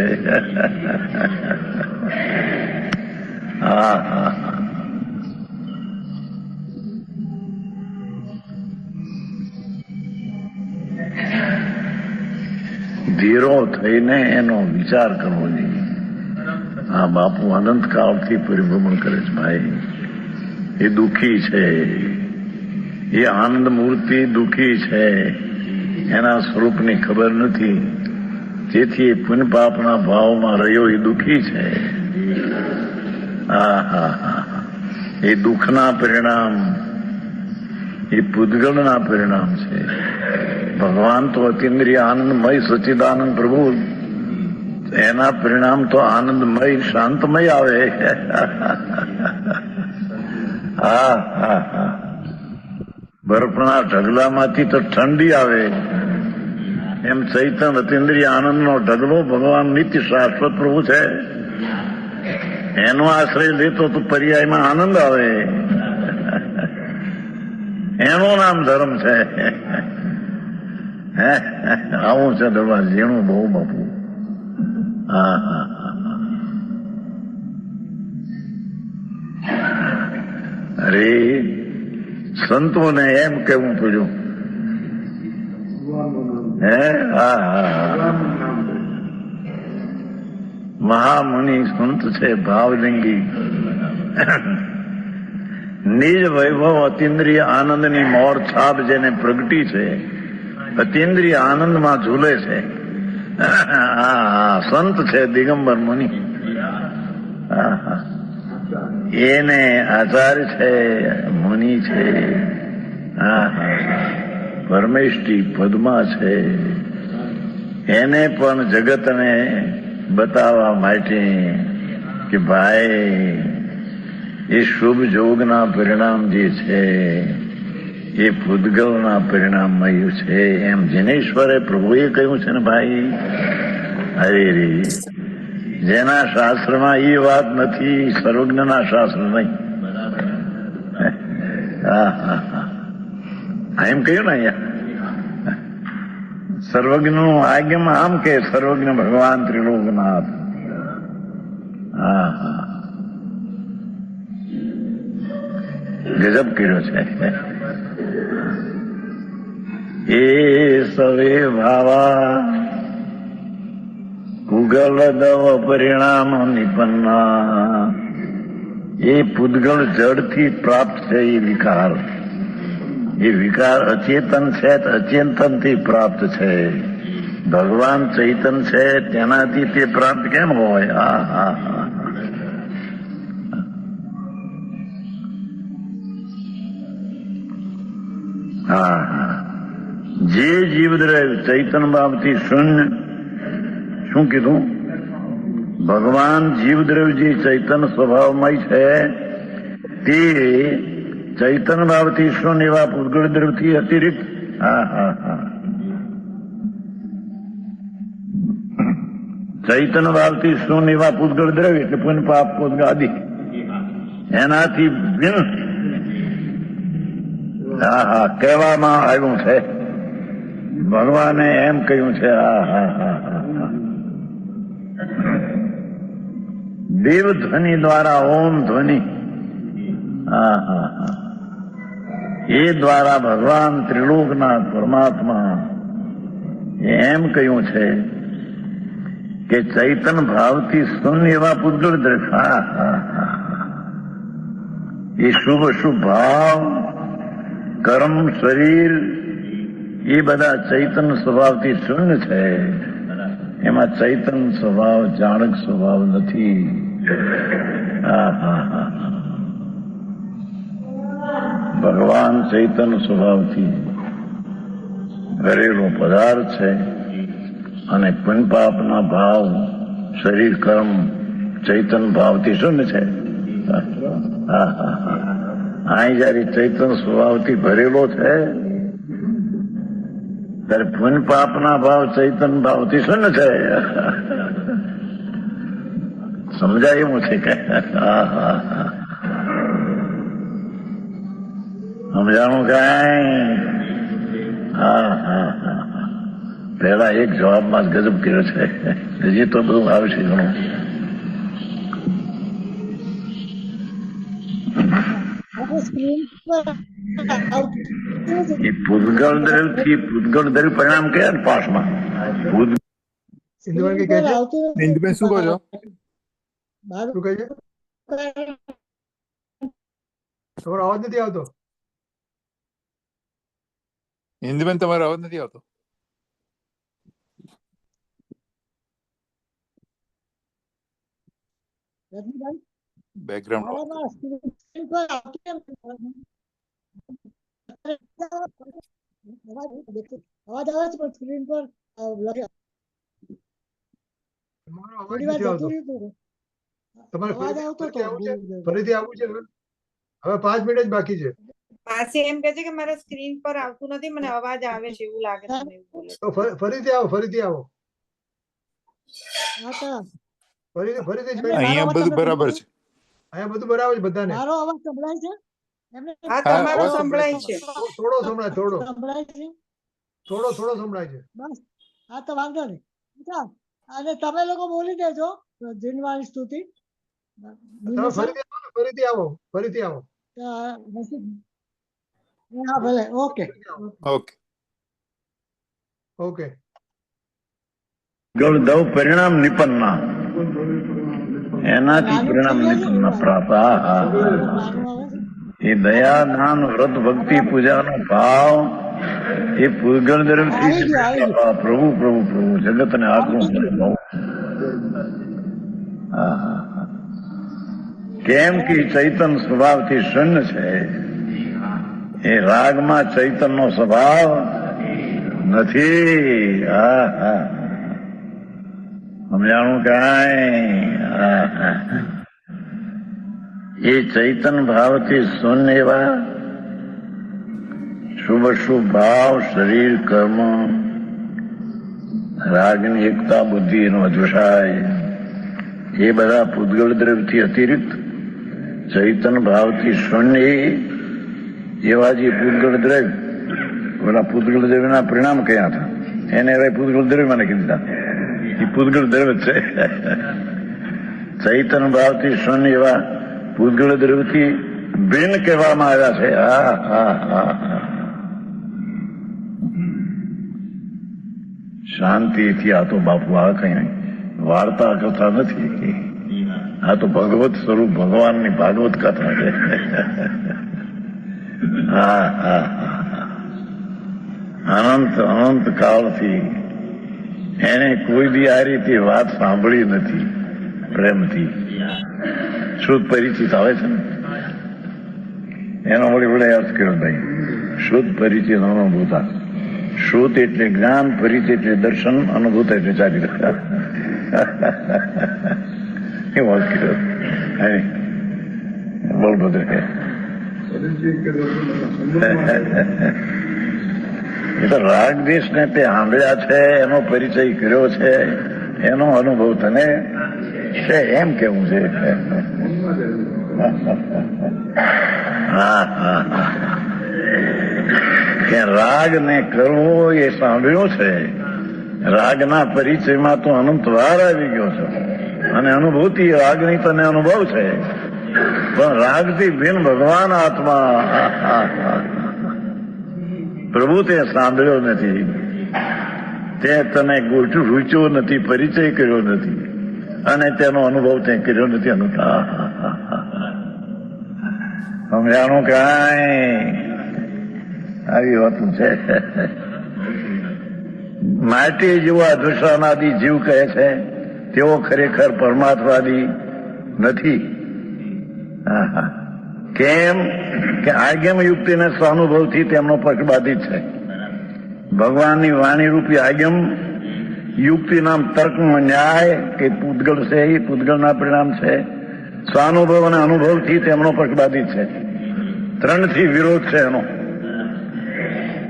ધીરો થઈને એનો વિચાર કરવો જોઈએ. આ બાપુ અનંત કાળથી પરિભ્રમણ કરે છે ભાઈ. એ દુઃખી છે, એ આનંદ મૂર્તિ દુઃખી છે, એના સ્વરૂપની ખબર નથી. તેથી એ પુણ્ય પાપના ભાવમાં રહ્યો એ દુઃખી છે. એ દુઃખના પરિણામ એ પૂતગલના પરિણામ છે. ભગવાન તો અતિન્દ્રિય આનંદમય સચ્ચિદાનંદ પ્રભુ, એના પરિણામ તો આનંદમય શાંતમય આવે. બરફના ઢગલામાંથી તો ઠંડી આવે, એમ ચૈતન્ય અતિન્દ્રિય આનંદનો ઢગલો ભગવાન નિત્ય શાશ્વત પ્રભુ છે. એનો આશ્રય લેતો તો પર્યાયમાં આનંદ આવે. એનું નામ ધર્મ છે. આવું છે દરબાર ઝીણું બહુ બાપુ. અરે સંતોને એમ કેવું પડ્યું. મહામુનિ સંત છે ભાવલિંગી. નિજ વૈભવ અતિન્દ્રિય આનંદની મોર છાપ જેને પ્રગટી છે, અતિન્દ્રિય આનંદમાં ઝૂલે છે. સંત છે દિગંબર મુનિ. એને આચાર્ય છે, મુનિ છે. પરમેષ્ઠી પદમાં છે. એને પણ જગતને બતાવવા માટે કે ભાઈ એ શુભ જોગના પરિણામ જે છે એ પૂતગલના પરિણામમય છે, એમ જિનેશ્વરે પ્રભુએ કહ્યું છે ને ભાઈ. અરે રે, જેના શાસ્ત્રમાં એ વાત નથી, સર્વજ્ઞના શાસ્ત્ર નહીં. એમ કહ્યું ને અહીંયા સર્વજ્ઞ નું આજ્ઞામાં આમ કે સર્વજ્ઞ ભગવાન ત્રિલોકનાથ. ગજબ કર્યો છે. એ સવે ભાવા પૂગલ દવ પરિણામ નિપન્ના. એ પૂતગલ જડથી પ્રાપ્ત છે એ વિકાર. એ વિકાર અચેતન છે, અચેતન થી પ્રાપ્ત છે. ભગવાન ચૈતન છે તેનાથી તે પ્રાપ્ત કેમ હોય? જે જીવદ્રવ્ય ચૈતન બાબતી શૂન્ય. શું કીધું? ભગવાન જીવદ્રવ્ય જે ચૈતન સ્વભાવમય છે તે ચૈતન ભાવથી શૂન્ય એવા પૂતગળ દ્રવ્યથી અતિરિક્ત. ચૈતન ભાવથી શૂન્ય એવા પૂતગળ દ્રવ્ય એટલે પુણ્ય પાપ પૂતગળ આદિ એનાથી ભિન્ન કહેવામાં આવ્યું છે. ભગવાને એમ કહ્યું છે. દેવ ધ્વનિ દ્વારા ઓમ ધ્વનિ, એ દ્વારા ભગવાન ત્રિલોકનાથ પરમાત્મા એમ કહ્યું છે કે ચૈતન ભાવથી શૂન્ય એવા પૂતગળ દ્રવ્ય, એ શુભ શુભ ભાવ કર્મ, શરીર એ બધા ચૈતન સ્વભાવથી શૂન્ય છે. એમાં ચૈતન સ્વભાવ, જાણક સ્વભાવ નથી. ભગવાન ચૈતન સ્વભાવથી ઘરેલો પદાર્થ છે અને પુણ્ય પાપના ભાવ, શરીર, કર્મ ચૈતન ભાવથી શૂન્ય છે. અહીં જયારે ચૈતન સ્વભાવથી ભરેલો છે ત્યારે પુણ્ય પાપના ભાવ ચૈતન ભાવથી શૂન્ય છે. સમજાય એવું છે કે સમજાણું કાંઈ? પેલા એક જવાબમાં જ ગજબ કર્યો છે, હજી તો બધું આવશે ઘણું. સ્ક્રીન પર એ પૂતગળ દ્રવ્યથી પૂતગળ દ્રવ્ય પરિણામ કયા ને પાઠમાં? ઇન્દુબેન કે કહે છે? ઇન્દુબેન શું કહો છો? શું કહે છે? તમારો અવાજ નથી આવતો. ઇન્દુબેન તમારો અવાજ નથી આવતો. બેકગ્રાઉન્ડ અવાજ આવે છે પણ સ્ક્રીન પર તમારો અવાજ થોડી વાર નથી આવતો. જતું રહ્યું હતું. તમારે અવાજ આવતો હતો. ફરીથી આવવું છે. હવે 5 મિનિટ જ બાકી છે. પાછી એમ કે છે કે મારા સ્ક્રીન પર આવતું નથી, મને અવાજ આવે છે એવું લાગે છે મને એવું બોલે છે. તો ફરીથી આવો, ફરીથી આવો, હા તો ફરીથી એમને join. અહીંયા બધું બરાબર છે. અહીંયા બધું બરાબર છે બધાને. મારો અવાજ સંભળાય છે એમને? હા હા, તમારો અવાજ સંભળાય છે. થોડો સંભળાય, થોડો સંભળાય છે થોડો સંભળાય છે. બસ. હા તો વાંધો નહીં. અચ્છા, અને તમે લોકો બોલી દેજો જીનવાણી સ્તુતિ. તમે ફરીથી આવો, ફરીથી આવો. હા ભલે. ઓકે. ઓકે. ઓકે. ગળ દવ પરિણામ નિપન્ના, એનાથી પરિણામ નિપન્ના પ્રાપ્ત. એ દયા, દાન, વ્રત, ભક્તિ, પૂજાનો ભાવ એ પૂગળ દ્રવ્યથી જ પ્રભુ પ્રભુ પ્રભુ જગતને આત્મા ભાવ. કેમ કે ચૈતન સ્વભાવથી શૂન્ય છે. એ રાગમાં ચૈતનનો સ્વભાવ નથી. સમજાણું કાંઈ? એ ચૈતન ભાવથી શૂન્ય એવા શુભ શુભ ભાવ, શરીર, કર્મ, રાગની એકતા, બુદ્ધિ એનો અજુષાય એ બધા પૂતગળ દ્રવ્યથી અતિરિક્ત ચૈતન ભાવથી શૂન્ય એવા જે પૂતગળ દ્રવ્ય, પેલા પૂતગળ દ્રવ્યના પરિણામ કયા હતા એને હવે પૂતગળ દ્રવ્યમાં નાખી દીધા. એ પૂતગળ દ્રવ્ય છે. ચૈતન ભાવથી શૂન્ય એવા પૂતગળ દ્રવ્યથી ભિન્ન કહેવામાં આવ્યા છે. શાંતિથી આ તો બાપુ આ કઈ વાર્તા કથા નથી. આ તો ભગવત સ્વરૂપ ભગવાનની ભાગવત કથા છે. અનંત અનંત કાળથી એને કોઈ બી આ રીતે વાત સાંભળી નથી પ્રેમથી. શુદ્ધ પરિચિત આવે છે ને એનો વળી વડે અર્થ કર્યો ભાઈ. શુદ્ધ પરિચિત અનુભૂતા. શુદ્ધ એટલે જ્ઞાન, પરિચિત એટલે દર્શન, અનુભૂત એટલે ચાલી રહ્યા. એ વાત કર્યો બોલ બધું. એ તો રાગ દેશ ને તે સાંભળ્યા છે, એનો પરિચય કર્યો છે, એનો અનુભવ તને છે એમ કેવું છે. કે રાગ ને કરવો એ સાંભળ્યું છે. રાગના પરિચયમાં તો અનંત વાર આવી ગયો છે અને અનુભૂતિ રાગની તને અનુભવ છે, પણ રાગથી ભિન્ન ભગવાન આત્મા પ્રભુ તે સાંભળ્યો નથી, તે તને ગોઠું રૂચ્યો નથી, પરિચય કર્યો નથી અને તેનો અનુભવ તે કર્યો નથી. સમજાણું કાંઈ? આવી હોતું છે. માટી જેવા દુષણાદી જીવ કહે છે તેઓ ખરેખર પરમાત્માદી નથી. કેમ કે આગમ યુક્તિને સ્વાનુભવથી તેમનો પક્ષ બાધિત છે. ભગવાનની વાણી રૂપી આગમ યુક્તિ નામ તર્કમાં ન્યાય કે પૂતગલ છે, એ પૂતગલના પરિણામ છે. સ્વાનુભવ અને અનુભવથી તેમનો પક્ષ બાધિત છે. ત્રણથી વિરોધ છે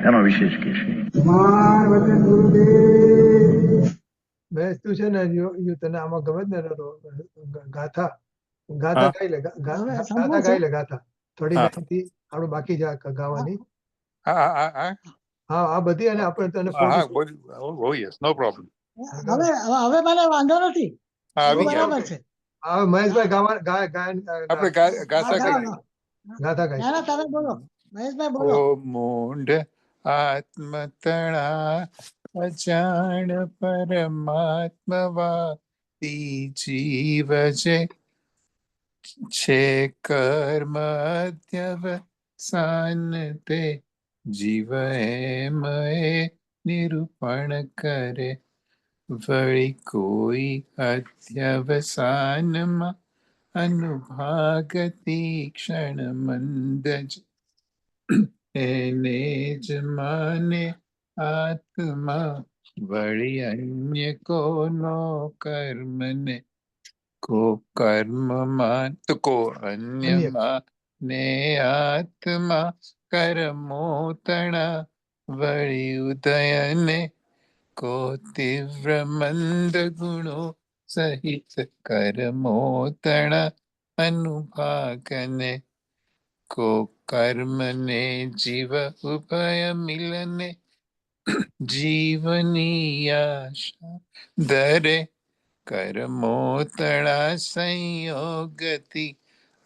એનો વિશેષ કહેશે. બેસ તું છે ને તને આમાં ગમે જ ને ગાથા ગાથા ગાઈ લે ગાથા ગાઈ લે ગાથા થોડી લાઈનથી આપણું બાકી છે ગાવાની. હા આ બધી અને આપણે તને યસ નો પ્રોબ્લેમ. હવે મને વાંધો નથી, બરાબર છે. હા મહેશભાઈ ગાયન આપણે ગાથા ગાઈએ. ગાથા ગાઈ. ના તમે બોલો મહેશભાઈ, બોલો. ઓ મૂંઢ આત્મતણા અજાણ પરમાત્મવાદી જીવ છે કર્મ અધ્યવસાન તે જીવ એમ નિરૂપણ કરે. વળી કોઈ અધ્યવસાનમાં અનુભાગતી ક્ષણ મંદ એને જ માને આત્મા. વળી અન્ય કોનો કર્મને કો કર્મમાં તો કો અન્યમાં ને આત્મા કર્મો તણા. વળી ઉદયને કો તીવ્ર મંદ ગુણો સહિત કર્મો તણા. અનુભાગને કો કર્મને જીવ ઉભય મિલને જીવની આશા ધરે. કર્મો તણા સંયોગથી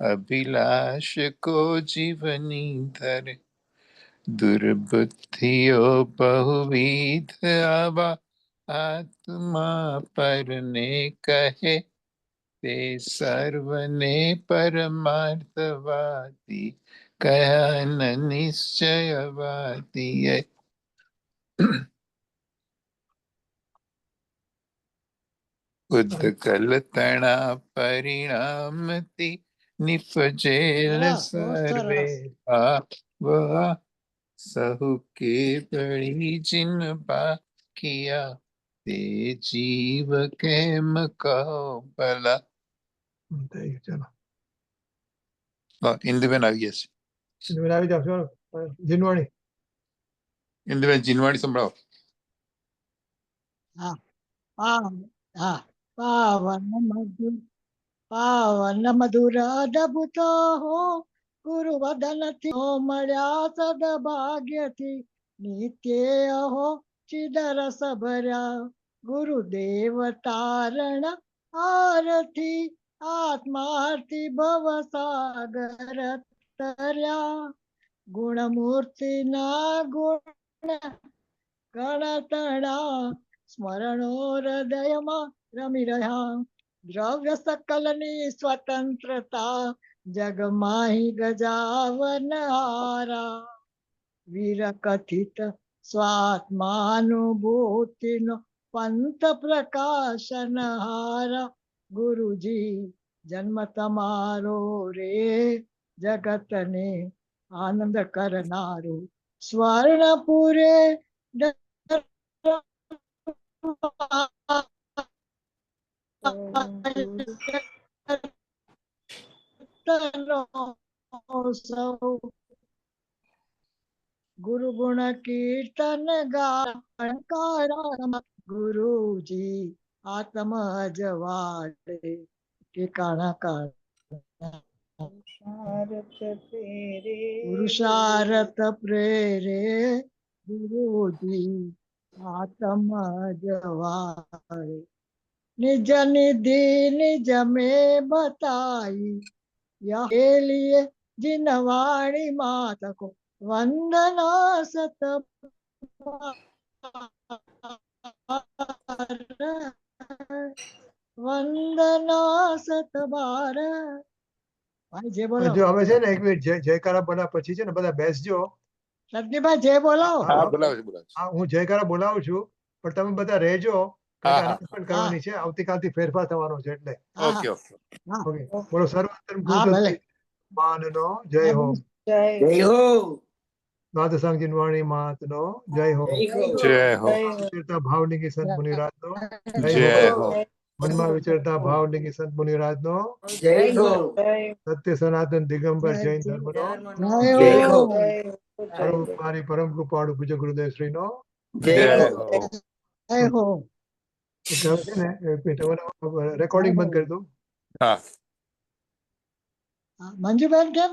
અભિલાષ કો જીવની ધરે. દુર્બુદ્ધિઓ બહુવિધ આવા આત્મા પરને કહે. તે સર્વને પરમાર્થવાદી કયા નિશ્ચયવાદી. ઉદ્ગલ તણા પરિણામથી નિપજેલ સર્વે ભાવ. સહુ કેવળી જિન બાકિયા તે જીવ કેમ કહો ભલા. ચલો ઇન્દુબેન આવી ગયા છે. આવી જાવ ચલો જીનવાણી. ઇન્દુબેન જીનવાણી સંભળાવો. પાવન મધુર અદભુત હો ગુરુ વદન થી મળ્યા સદભાગ્યથી. નિત્ય હો ચિદરસ ભર્યા ગુરુદેવ તારણ આરથી. આત્માર્થી ભવ સાગર તર્યા. ગુણમૂર્તિ ના ગુણ ગણતણા સ્મરણો હૃદયમાં રમી રહ્યા. દ્રવ્ય સકલની સ્વતંત્રતા જગમાહી ગજાવન હારા. વીર કથિત સ્વાત્માનુભૂતિનો પંથ પ્રકાશન હારા. ગુરુજી જન્મ તમારો રે જગતને આનંદ કરનારો. સ્વર્ણપુરે ગુરુ ગુણ કીર્તન ગાણ. ગુરુજી આત્મ જવાડે ઠેકાણા પુરુષાર્થ પ્રેરે. ગુરુજી આત્મ જવાડે निज निधि निज में बताई यह लिए जिन वाणी मात को वंदना सत વંદના સતબાર. જો હવે છે ને એક મિનિટ જયકારા બના પછી છે ને બધા બેસજો રજનીભાઈ જય બોલો. હા બોલાવે છે બોલાવે છે. હા હું જયકારા બોલાવું છું પણ તમે બધા રહેજો કારણ કે હા, હા. announcement કરવાની છે આવતીકાલથી ફેરફાર થવાનો છે એટલે હા, ઓકે ઓકે હા. ઓકે બોલો સર્વંતર હા, ભલે. માનનો જય હો જય હો. દ્વાદશ સંગીન વાણી માતનો જય હો જય હો વિચરતા ભાવલિંગી સંત મુનિરાજનો જય હો મનમાં વિચરતા ભાવલિંગી સંત મુનિરાજનો જય હો. સત્ય સનાતન દિગંબર જૈન ધર્મનો જય હો. મારી પરમ કૃપાળુ પૂજ્ય ગુરુદેવ શ્રીનો જય હો. જય હો. એક હવે છે ને રેકોર્ડિંગ બંધ કરી દઉં હા મંજુબેન કેમ